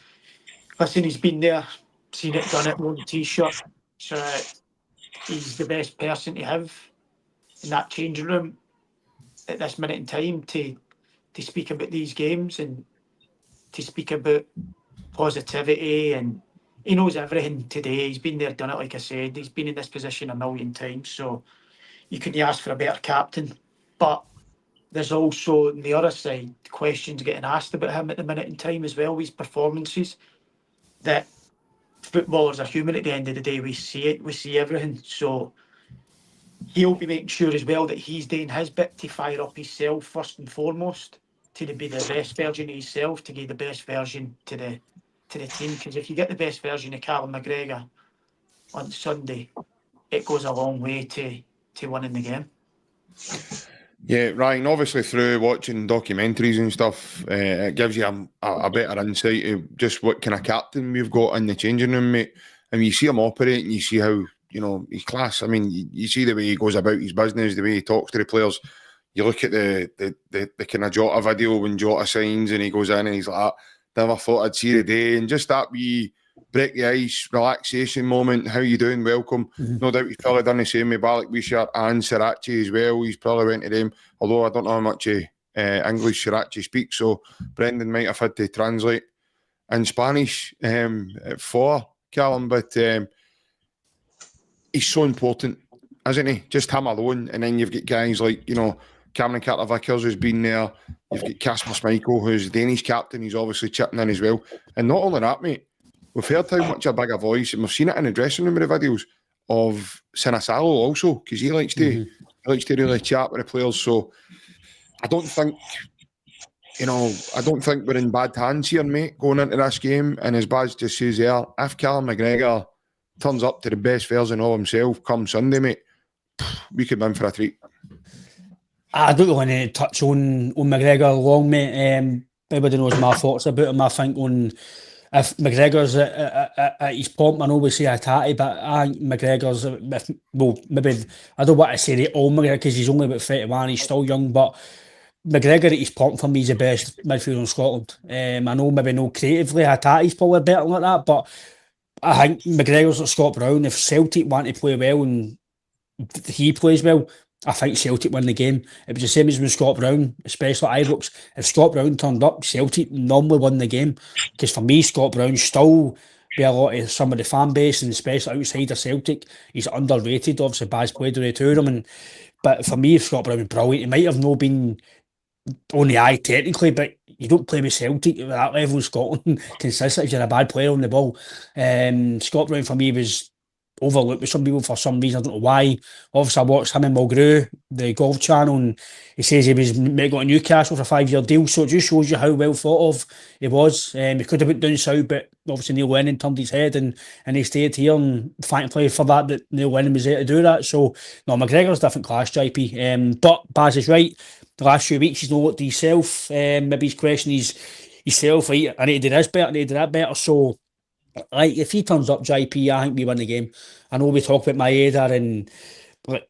listen, he's been there, seen it, done it, worn the T-shirt. So he's the best person to have in that changing room at this minute in time to speak about these games and to speak about positivity. And he knows everything today. He's been there, done it, like I said. He's been in this position a million times. So you couldn't ask for a better captain. But there's also, on the other side, questions getting asked about him at the minute in time as well, his performances. That footballers are human at the end of the day. We see it, we see everything. So he'll be making sure as well that he's doing his bit to fire up himself first and foremost, to be the best version of himself, to give the best version to the team. Because if you get the best version of Callum McGregor on Sunday, it goes a long way to winning the game. Yeah, Ryan, obviously through watching documentaries and stuff, it gives you a better insight of just what kind of captain we've got in the changing room, mate. And you see him operate and you see how, he's class. I mean, you see the way he goes about his business, the way he talks to the players. You look at the kind of Jota video when Jota signs and he goes in and he's like, never thought I'd see the day. And just that wee break the ice, relaxation moment. How you doing? Welcome. No doubt he's probably done the same with Balikwisha and Sarrachi as well. He's probably went to them, although I don't know how much English Sarrachi speaks, so Brendan might have had to translate in Spanish for Callum, but he's so important, isn't he? Just him alone, and then you've got guys like, you know, Cameron Carter-Vickers, who's been there. You've got Kasper Schmeichel, who's the Danish captain. He's obviously chipping in as well. And not only that, mate, we've heard how much a bigger voice, and we've seen it in the dressing room with the videos of Sinisalo also, because he likes to really chat with the players. So I don't think we're in bad hands here, mate, going into this game. And as Baz just says there, if Callum McGregor turns up to the best version of himself come Sunday, mate, we could win for a treat. I don't want to touch on McGregor long, mate. Everybody knows my thoughts about him. I think if McGregor's at his pomp, I know we say Hatate, but I think McGregor's, maybe, I don't want to say they all McGregor because he's only about 31, he's still young, but McGregor at his pomp for me is the best midfielder in Scotland. I know maybe no creatively, Hatate's probably better like that, but I think McGregor's like Scott Brown. If Celtic want to play well and he plays well, I think Celtic win the game. It was the same as when Scott Brown, especially at Ibrox. If Scott Brown turned up, Celtic normally won the game. Because for me, Scott Brown still, by a lot of some of the fan base, and especially outside of Celtic, he's underrated. Obviously, Baz played with the two of them. But for me, Scott Brown was brilliant. He might have not been on the eye technically, but you don't play with Celtic at that level in Scotland consistently if you're a bad player on the ball. Scott Brown for me was overlooked with some people for some reason. I don't know why. Obviously, I watched him in Mulgrew, the golf channel, and he says he was got a Newcastle for a 5-year deal. So it just shows you how well thought of he was. He could have went down south, but obviously Neil Lennon turned his head and he stayed here, and thankfully for that Neil Lennon was there to do that. So no, McGregor's different class, JP. But Baz is right. The last few weeks he's not looked at himself. Maybe he's questioning himself. Right? I need to do this better, I need to do that better. So if he turns up, JP, I think we win the game. I know we talk about Maeda and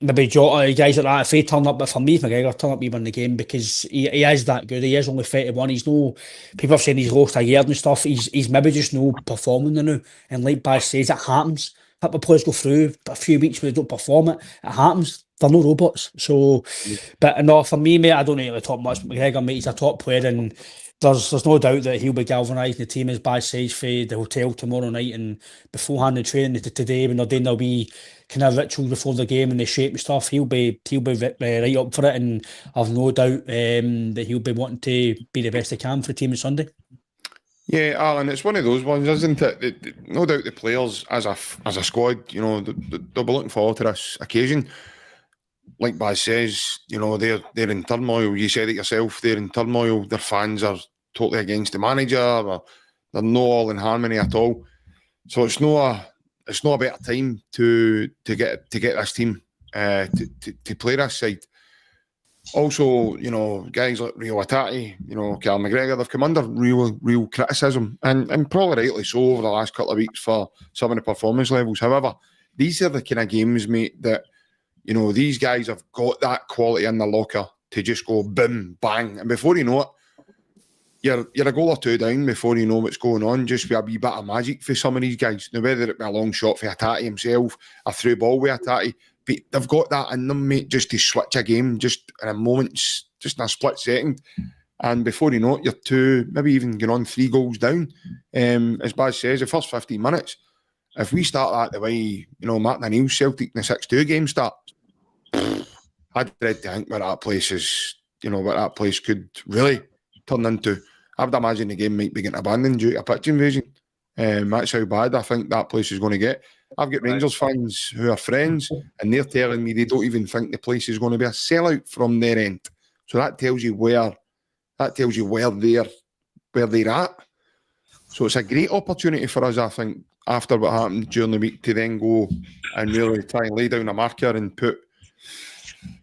maybe Jota, guys like that, if they turn up, but for me, if McGregor turn up, we win the game because he is that good. He is only 31. He's no, people have said he's lost a year and stuff. He's maybe just no performing now. And like Baz says, it happens. Football players go through a few weeks where they don't perform it. It happens. They're no robots. So, but no, for me, mate, I don't really talk much. McGregor, mate, he's a top player, and there's no doubt that he'll be galvanising the team, as Baz says, for the hotel tomorrow night and beforehand the training today when they're doing there'll be kind of rituals before the game and the shape and stuff. He'll be right up for it, and I've no doubt that he'll be wanting to be the best he can for the team on Sunday. Yeah, Alan, it's one of those ones, isn't it? No doubt the players as a squad, you know, they'll be looking forward to this occasion. Like Baz says, you know, they're in turmoil. You said it yourself, they're in turmoil. Their fans are totally against the manager. They're not all in harmony at all. So it's not a better time to get this team to play this side. Also, you know, guys like Rio Hatate, you know, Callum McGregor, they've come under real criticism, and probably rightly so over the last couple of weeks for some of the performance levels. However, these are the kind of games, mate, that, you know, these guys have got that quality in the locker to just go boom, bang. And before you know it, you're a goal or two down before you know what's going on, just with a wee bit of magic for some of these guys. Now, whether it be a long shot for Hatate himself, a through ball with Hatate, but they've got that in them, mate, just to switch a game just in a moment, just in a split second. And before you know it, you're 2, maybe even going on 3 goals down. As Baz says, the first 15 minutes, if we start that the way, you know, Martin O'Neill's Celtic in the 6-2 game start, I'd dread to think where that place is, you know, what that place could really turn into. I would imagine the game might be getting abandoned due to a pitch invasion. That's how bad I think that place is going to get. I've got Rangers fans who are friends, and they're telling me they don't even think the place is going to be a sellout from their end. So that tells you where they're at. So it's a great opportunity for us, I think, after what happened during the week, to then go and really try and lay down a marker and put,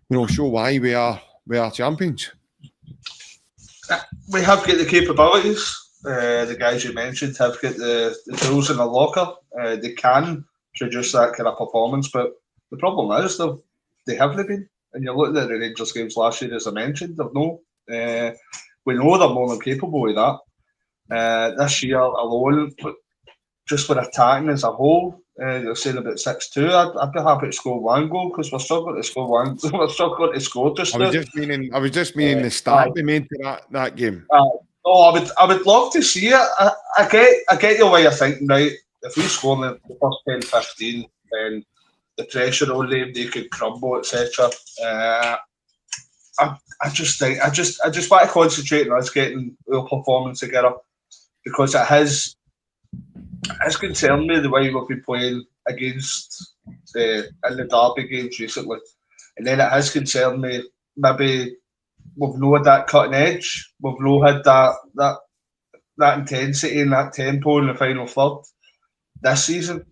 you know, show why we are champions. We have got the capabilities. The guys you mentioned have got the tools in the locker. They can produce that kind of performance, but the problem is they haven't been. And you're looking at the Rangers games last year, as I mentioned, they've no. We know they're more than capable of that. This year alone, just for attacking as a whole, you're saying about 6-2. I'd be happy to score one goal because we're struggling to score one. We're struggling to score just I now. was just meaning the start they made to that game. I would love to see it. I get your way you're thinking, right? If we score in the first 10-15, then the pressure on them, they could crumble, etc. I just want to concentrate on us getting our performance together because it has concerned me the way we've been playing against in the derby games recently, and then it has concerned me maybe we've not had that cutting edge, we've not had that intensity and that tempo in the final third this season.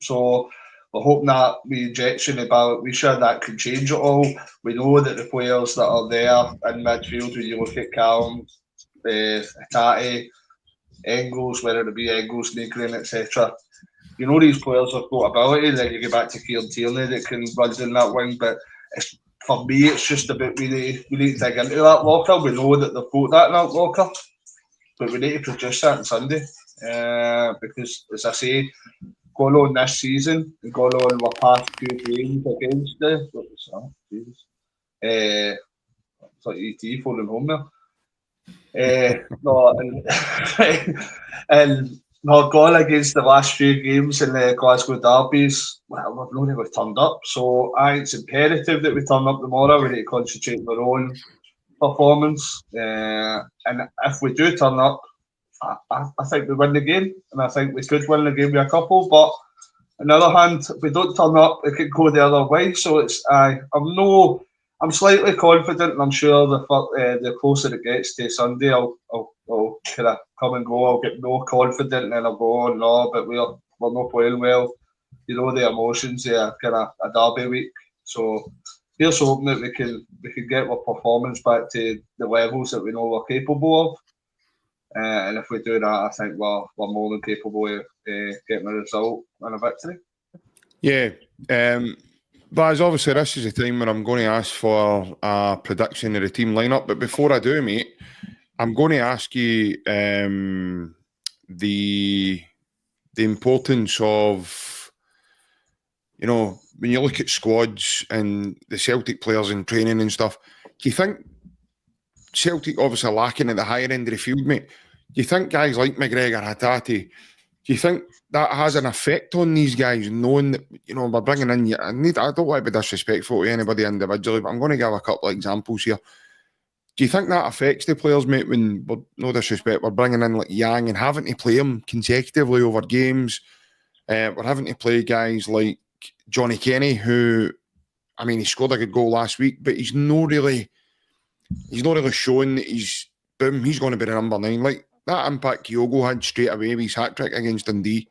So we're hoping that the injection of Balikwisha that can change it all. We know that the players that are there in midfield, when you look at Callum, Hatate, Engels, whether it be Engels, Negrin, etc. You know these players have got ability. Then you get back to Kieran Tierney that can run down that wing. But for me, it's just about we need to dig into that locker. We know that they've got that in that locker, but we need to produce that on Sunday because, as I say, going on this season and going on our past few games against Jesus. It's like ET phoning home there. And not gone against the last few games in the Glasgow derbies. Well, we've not really turned up, so it's imperative that we turn up tomorrow. We need to concentrate on our own performance, and if we do turn up, I think we win the game, and I think we could win the game with a couple. But on the other hand, if we don't turn up, it could go the other way. So I'm slightly confident, and I'm sure the closer it gets to Sunday, I'll kind of come and go. I'll get more confident, and then I'll go, no, but we're not playing well. You know the emotions there, kind of a derby week. So here's hoping that we can get our performance back to the levels that we know we're capable of. And if we do that, I think we're more than capable of getting a result and a victory. Yeah. But obviously this is a time when I'm going to ask for a prediction of the team lineup. But before I do, mate, I'm going to ask you the importance of, you know, when you look at squads and the Celtic players in training and stuff, do you think Celtic obviously lacking at the higher end of the field, mate? Do you think guys like McGregor, Hatate, do you think that has an effect on these guys, knowing that, you know, we're bringing in... I don't want to be disrespectful to anybody individually, but I'm going to give a couple of examples here. Do you think that affects the players, mate, when, no disrespect, we're bringing in like Yang and having to play him consecutively over games? We're having to play guys like Johnny Kenny, who, I mean, he scored a good goal last week, but he's not really showing that he's going to be the number 9. Like, that impact Kyogo had straight away with his hat-trick against Dundee.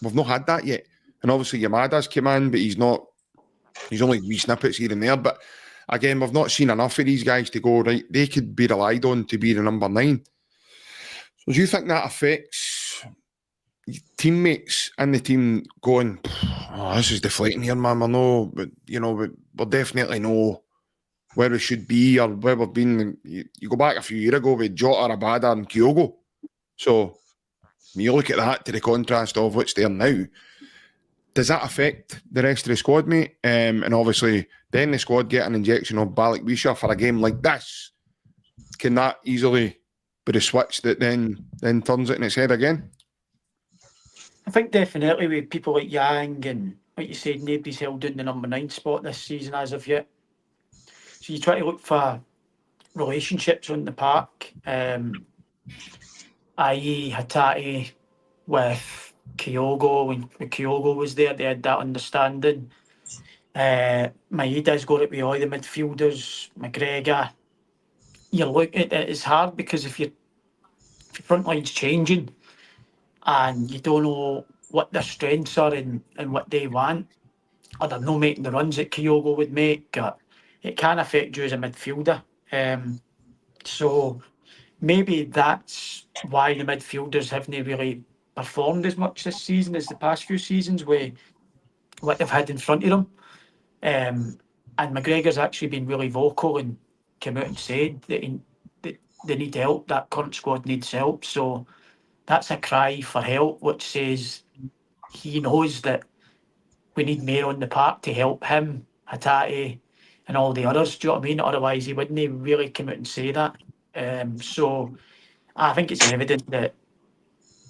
We've not had that yet. And obviously Yamada's come in, but he's only wee snippets here and there. But again, we've not seen enough of these guys to go, right, they could be relied on to be the number 9. So do you think that affects teammates in the team going, oh, this is deflating here, man, but we'll definitely know where we should be or where we've been. You go back a few years ago with Jota, Rabada and Kyogo. So when you look at that to the contrast of what's there now, does that affect the rest of the squad, mate? And obviously then the squad get an injection of Balikwisha for a game like this. Can that easily be the switch that then turns it in its head again? I think definitely with people like Yang and, like you said, nobody's held in the number 9 spot this season as of yet. So you try to look for relationships on the park, i.e. Hatate with Kyogo. When Kyogo was there, they had that understanding. Maeda's got it with all the midfielders, McGregor. You look at it, it's hard because if your front line's changing and you don't know what their strengths are and what they want, or they're not making the runs that Kyogo would make, it can affect you as a midfielder. So maybe that's why the midfielders haven't really performed as much this season as the past few seasons with what they've had in front of them. And McGregor's actually been really vocal and come out and said that they need help, that current squad needs help. So that's a cry for help, which says he knows that we need more on the park to help him, Hatate, and all the others. Do you know what I mean? Otherwise, he wouldn't really come out and say that. So I think it's evident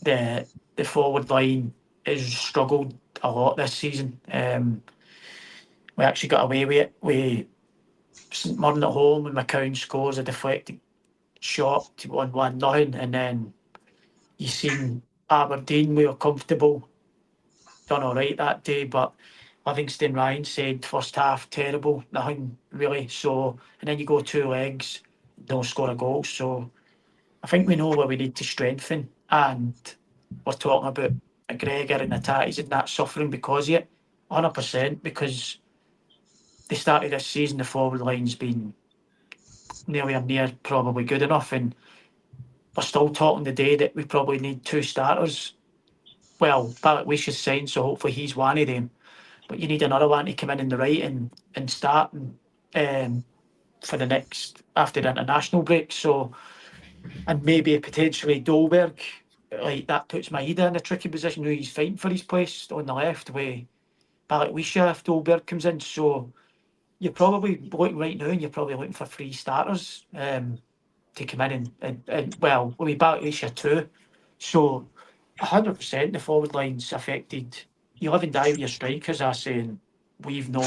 that the forward line has struggled a lot this season. We actually got away with it. We St Mirren at home when McCown scores a deflected shot to 1-1, and then you seen Aberdeen, we were comfortable, done all right that day, but Livingston Ryan said first half terrible, nothing really. So, and then you go 2 legs, don't score a goal. So I think we know where we need to strengthen, and we're talking about McGregor and Attatis and that suffering because of it, 100%, because the start of this season the forward line's been nowhere near probably good enough, and we're still talking today that we probably need 2 starters. Well, Balikwisha's signed, so hopefully he's one of them. But you need another one to come in the right and start for the next, after the international break. So, and maybe potentially Dolberg, like that puts Maeda in a tricky position where he's fighting for his place on the left with Balikwisha if Dolberg comes in. So you're probably looking right now, and you're probably looking for 3 starters to come in and well, we Balikwisha too. So 100% the forward line's affected. You live and die with your strikers are saying we've no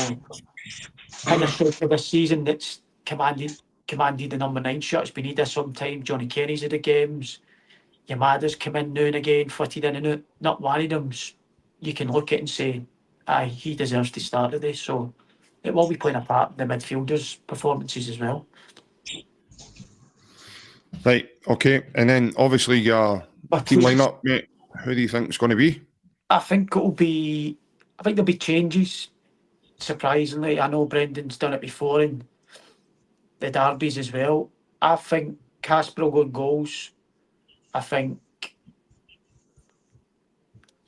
kind of striker this season that's commanded the number 9 shots. We need this sometime. Johnny Kenny's at the games. Yamada's come in now and again, footed in and out. Not one of them you can look at and say, aye, he deserves to start today. So it will be playing a part in the midfielders' performances as well. Right, okay. And then obviously your team lineup, mate, who do you think it's going to be? I think there'll be changes, surprisingly. I know Brendan's done it before in the derbies as well. I think Casper will go in goals. I think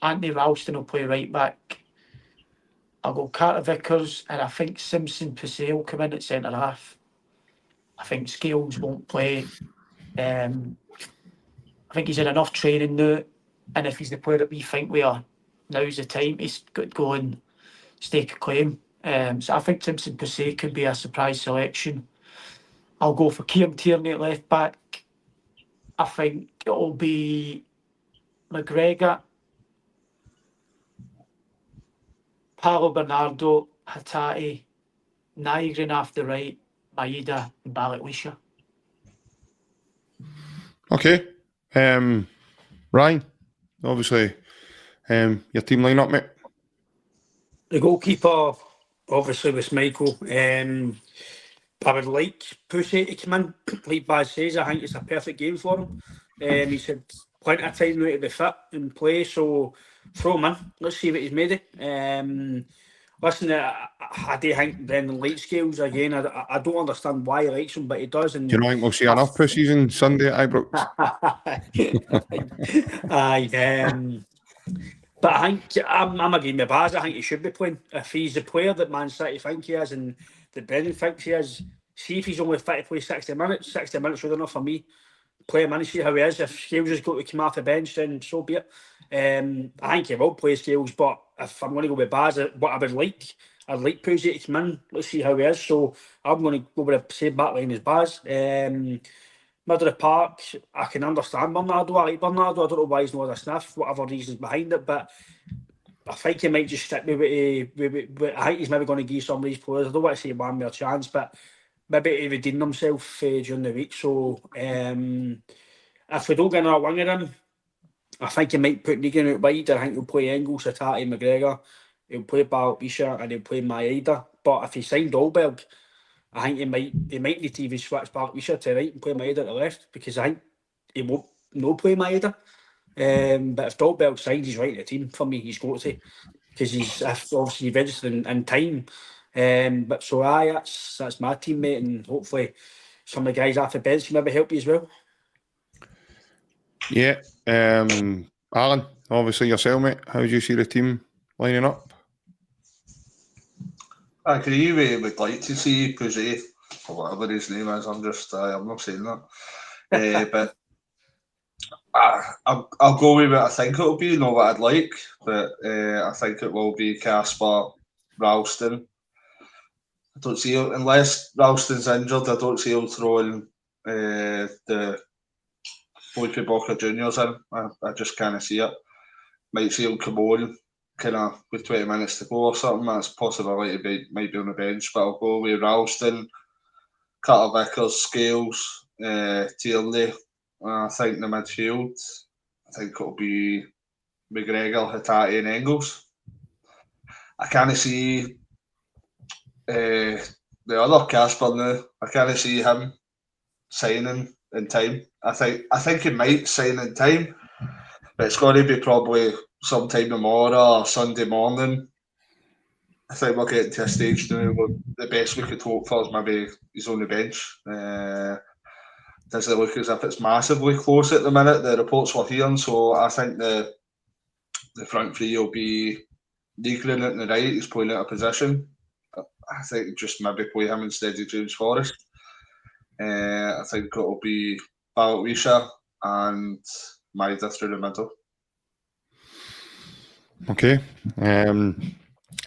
Anthony Ralston will play right back. I'll go Carter Vickers, and I think Simpson Pussy will come in at centre half. I think Scales won't play. I think he's had enough training now, and if he's the player that we think we are, now's the time he's got to go and stake a claim. So I think Simpson Pussy could be a surprise selection. I'll go for Kieran Tierney at left back. I think it'll be McGregor, Paolo Bernardo, Hatate, Nygren off the right, Maeda and Balikwisha. Okay. Ryan, obviously, your team lineup, mate. The goalkeeper, obviously, was Michael. I would like Pussy to come in. Like Baz says, I think it's a perfect game for him. He's had plenty of time now to be fit and play, so throw him in. Let's see what he's made of. Listen, I do think Brendan likes Scales again. I don't understand why he likes him, but he does. And Do you know, I think we'll see enough Pussies on Sunday at Ibrox. Aye, but I think I'm agreeing with Baz. I think he should be playing. If he's the player that Man City think he is and that Brendan thinks he is, see if he's only fit to play 60 minutes. 60 minutes good enough for me. Play him and see how he is. If Scales has got to come off the bench, then so be it. I think he will play Scales, but if I'm going to go with Baz, what I would like, I'd like Pussy to come in. Let's see how he is. So I'm going to go with the same back line as Baz. Middle of the park, I can understand Bernardo. I like Bernardo. I don't know why he's not a sniff, whatever reasons behind it, but I think he might just stick with I think he's maybe going to give some of these players, I don't want to say one more chance, but maybe to redeem himself during the week. So if we don't get another winger in, I think he might put Negan out wide. I think he'll play Engels, Hatate, McGregor. He'll play Balikwisha and he'll play Maeda. But if he signed Dolberg, I think he might need to even switch Balikwisha to right and play Maeda to the left, because I think he won't play Maeda. But if Dolberg signs, he's right in the team for me. He's got to, because he's obviously registered in time. But so that's my teammate, and hopefully some of the guys off the bench can maybe help you as well. Yeah. Alan, obviously yourself, mate. How do you see the team lining up? I agree. We would like to see Pussy, or whatever his name is. I'm not saying that. But I'll go with what I think it'll be, not what I'd like, but I think it will be Casper, Ralston. I don't see it, unless Ralston's injured, I don't see him throwing the Boyke Boca Juniors in. I just kind of see it. Might see him come on, kind of with 20 minutes to go or something. That's a possibility, might be on the bench, but I'll go with Ralston, Carter Vickers, Scales, Tierney. I think the midfield, I think it'll be McGregor, Hatate and Engels. I kind of see the other Casper now. I kind of see him signing in time. I think he might sign in time, but it's going to be probably sometime tomorrow or Sunday morning. I think we're getting to a stage now where the best we could hope for is maybe he's on the bench. Does it look as if it's massively close at the minute? The reports we're hearing, so I think the front three will be Negrin at the right. He's playing out of position. I think just maybe play him instead of James Forrest. I think it'll be Balikwisha and Maida through the middle. Okay.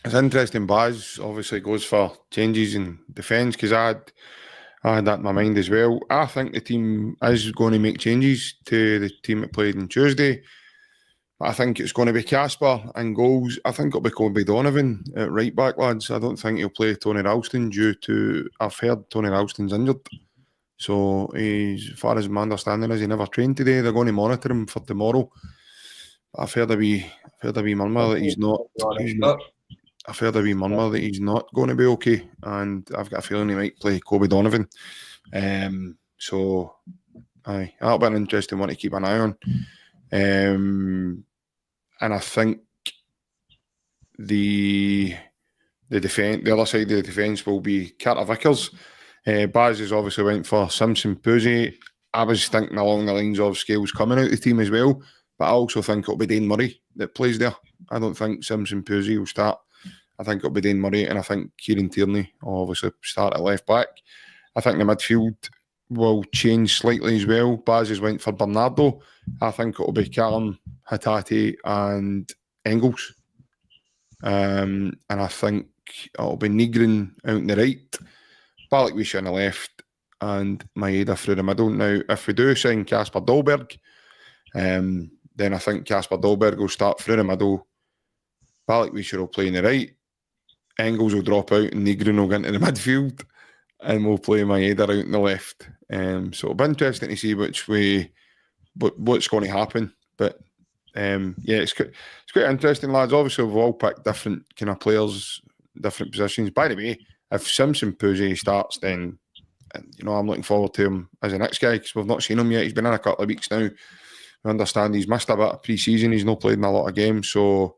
It's interesting. Baz obviously goes for changes in defence, because I had that in my mind as well. I think the team is going to make changes to the team that played on Tuesday. I think it's going to be Casper and goals. I think it'll be Kobe Donovan at right back, lads. I don't think he'll play Tony Ralston due to, I've heard Tony Ralston's injured. So as far as my understanding is, he never trained today. They're going to monitor him for tomorrow. I've heard a wee murmur that he's not. I've heard a wee murmur that he's not going to be okay, and I've got a feeling he might play Kobe Donovan. So, aye, that'll be an interesting one to keep an eye on. And I think the defence, the other side of the defence will be Carter Vickers. Baz has obviously went for Simpson Puzzi. I was thinking along the lines of Scales coming out of the team as well, but I also think it'll be Dane Murray that plays there. I don't think Simpson Puzzi will start. I think it'll be Dane Murray, and I think Kieran Tierney will obviously start at left back. I think the midfield will change slightly as well. Baz has went for Bernardo. I think it'll be Callum, Hatate and Engels. And I think it'll be Negrin out on the right, Balikwisha on the left, and Maeda through the middle. Now, if we do sign Kasper Dolberg, then I think Kasper Dolberg will start through the middle. Balikwisha will play in the right. Engels will drop out and Negrin will get into the midfield, and we'll play Maeda out on the left. So it'll be interesting to see what's going to happen. But yeah, it's quite interesting, lads. Obviously, we've all picked different kind of players, different positions. By the way, if Simpson Puzzi starts, then I'm looking forward to him as a next guy, because we've not seen him yet. He's been in a couple of weeks now. We understand he's missed a bit of pre-season. He's not played in a lot of games, so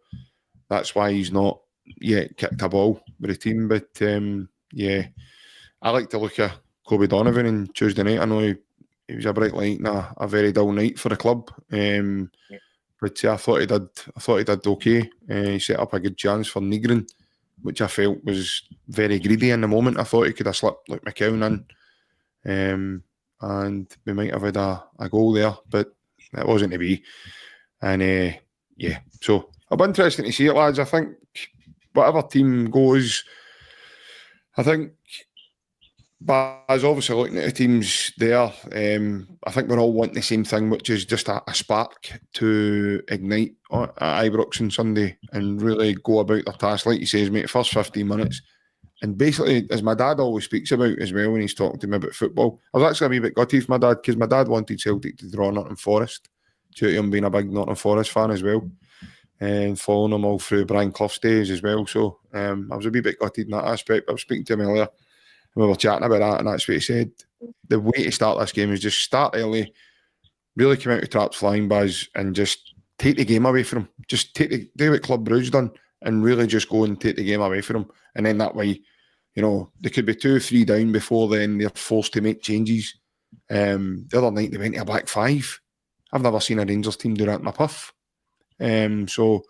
that's why he's not yet kicked a ball with the team. But yeah, I like to look at Kobe Donovan on Tuesday night. I know he was a bright light and a very dull night for the club. But I thought he did okay. He set up a good chance for Negrin, which I felt was very greedy in the moment. I thought he could have slipped like McKeown in, and we might have had a goal there, but it wasn't to be. And yeah, so it'll be interesting to see it, lads. I think whatever team goes, I think Baz obviously looking at the teams there, I think we're all wanting the same thing, which is just a spark to ignite at Ibrox on Sunday and really go about their task. Like he says, mate, first 15 minutes. And basically, as my dad always speaks about as well when he's talking to me about football, I was actually a wee bit gutted for my dad, because my dad wanted Celtic to draw Nottingham Forest, due to him being a big Nottingham Forest fan as well, and following him all through Brian Clough's days as well. So I was a wee bit gutted in that aspect. I was speaking to him earlier, and we were chatting about that, and that's what he said. The way to start this game is just start early, really come out with traps flying, Baz, and just take the game away from him. Just do what Club Brugge done, and really just go and take the game away from him. And then that way, they could be 2-3 down before then they're forced to make changes. The other night they went to a back five. I've never seen a Rangers team do that in my puff. So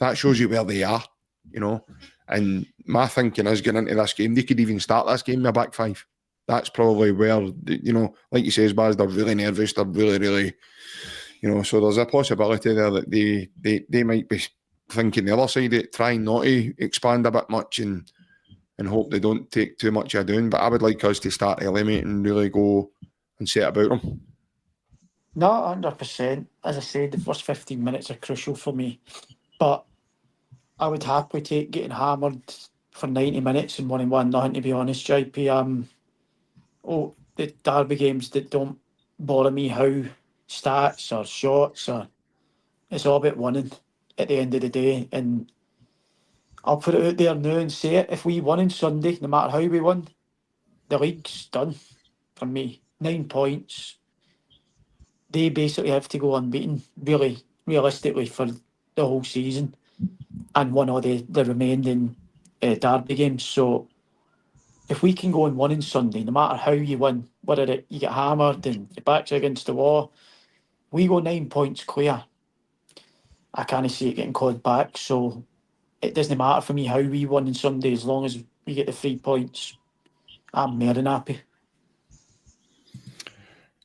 that shows you where they are, And my thinking is, getting into this game, they could even start this game in a back five. That's probably where, like you says, Baz, they're really nervous. They're really, really, So there's a possibility there that they might be thinking the other side of it, trying not to expand a bit much and hope they don't take too much of a doing. But I would like us to start early, mate, and really go and set about them. No, 100%. As I said, the first 15 minutes are crucial for me. But I would happily take getting hammered for 90 minutes and 1-1, nothing, to be honest, JP. The derby games that don't bother me, how stats or shots, or it's all about winning at the end of the day. And I'll put it out there now and say it. If we won on Sunday, no matter how we won, the league's done for me. 9 points. They basically have to go unbeaten, really, realistically, for the whole season and win all the remaining derby games. So if we can go and win on Sunday, no matter how you win, whether you get hammered and your back's against the wall, we go 9 points clear. I can't see it getting called back. So it doesn't matter for me how we won on Sunday, as long as we get the 3 points. I'm more than happy.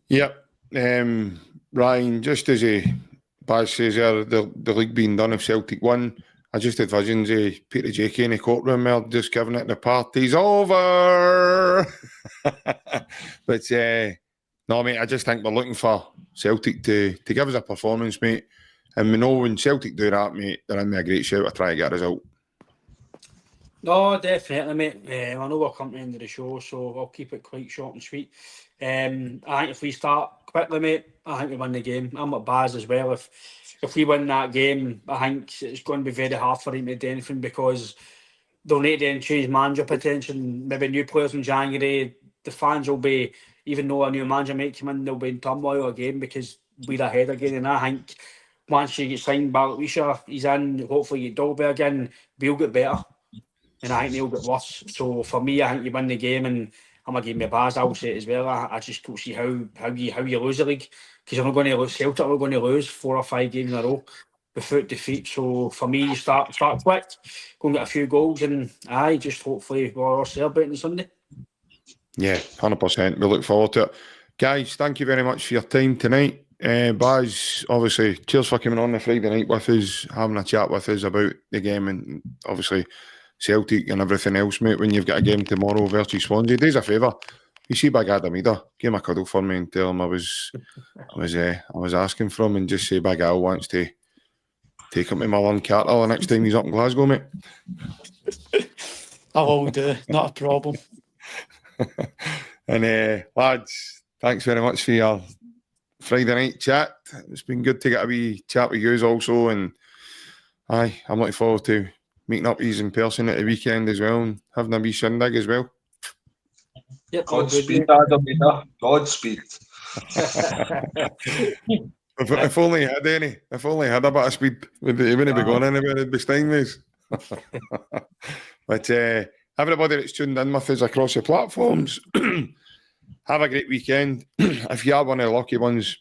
Yep. Ryan, just as Baz says there, the league being done, if Celtic won, I just had visions of Peter Jakey in the courtroom there, just giving it the party's over. But no, mate, I just think we're looking for Celtic to give us a performance, mate. And we know when Celtic do that, mate, they're in a great shout to try to get a result. No, definitely, mate. I know we're coming to the end of the show, so I'll keep it quite short and sweet. I think if we start quickly, mate, I think we win the game. I'm at Baz as well. If we win that game, I think it's going to be very hard for him to do anything, because they'll need to change manager potential, maybe new players in January. The fans will be, even though a new manager might come in, they'll be in turmoil again because we're ahead again. And I think once you get signed, Balikwisha, he's in, hopefully you get Dolberg in, we'll get better. And I think they'll get worse. So for me, I think you win the game, and I'm going to give me a Baz. I'll say it as well. I just don't see how you lose the league, because you're not going to lose. Celtic are going to lose 4 or 5 games in a row without defeat. So for me, you start quick, go and get a few goals, and just hopefully we're all celebrating Sunday. Yeah, 100%. We look forward to it. Guys, thank you very much for your time tonight. Baz, obviously, cheers for coming on the Friday night with us, having a chat with us about the game, and obviously Celtic and everything else, mate. When you've got a game tomorrow versus Swansea, do us a favour. You see Big Adam either, give him a cuddle for me and tell him I was asking for him, and just say Big Al wants to take him to Mullen Carter the next time he's up in Glasgow, mate. I will do, not a problem. And lads, thanks very much for your Friday night chat. It's been good to get a wee chat with you also, and I'm looking forward to meeting up with you in person at the weekend as well, and having a wee shindig as well. Yep, Godspeed, Adam. Godspeed. If only he had any. If only he had a bit of speed, he wouldn't be going anywhere. He'd be Steinways. But everybody that's tuned in with us across the platforms, have a great weekend. If you are one of the lucky ones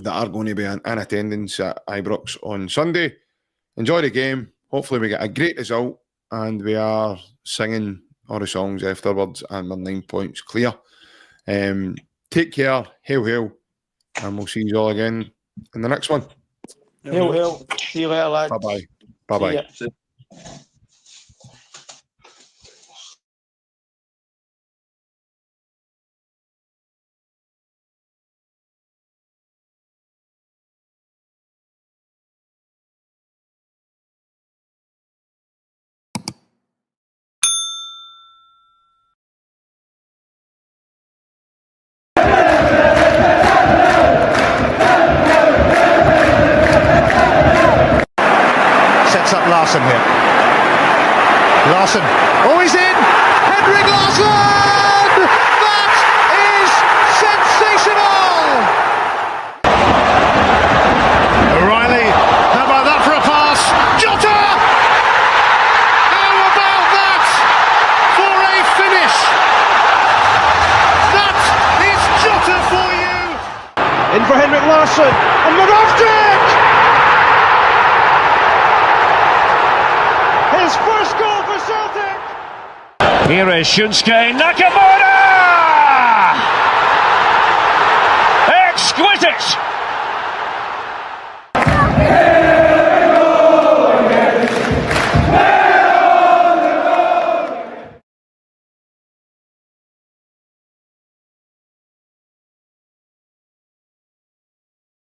that are going to be in attendance at Ibrox on Sunday, enjoy the game. Hopefully we get a great result, and we are singing all the songs afterwards, and we're 9 points clear. Take care, hail, hail, and we'll see you all again in the next one. Hail, hail. See you later, lads. Bye-bye. Bye-bye. Larsson here. Larsson. Oh, he's in! Henrik Larsson! That is sensational! O'Reilly. How about that for a pass? Jota! How about that for a finish? That is Jota for you! In for Henrik Larsson. And Moravcik! His first goal for Celtic! Here is Shunsuke Nakamura! Exquisite!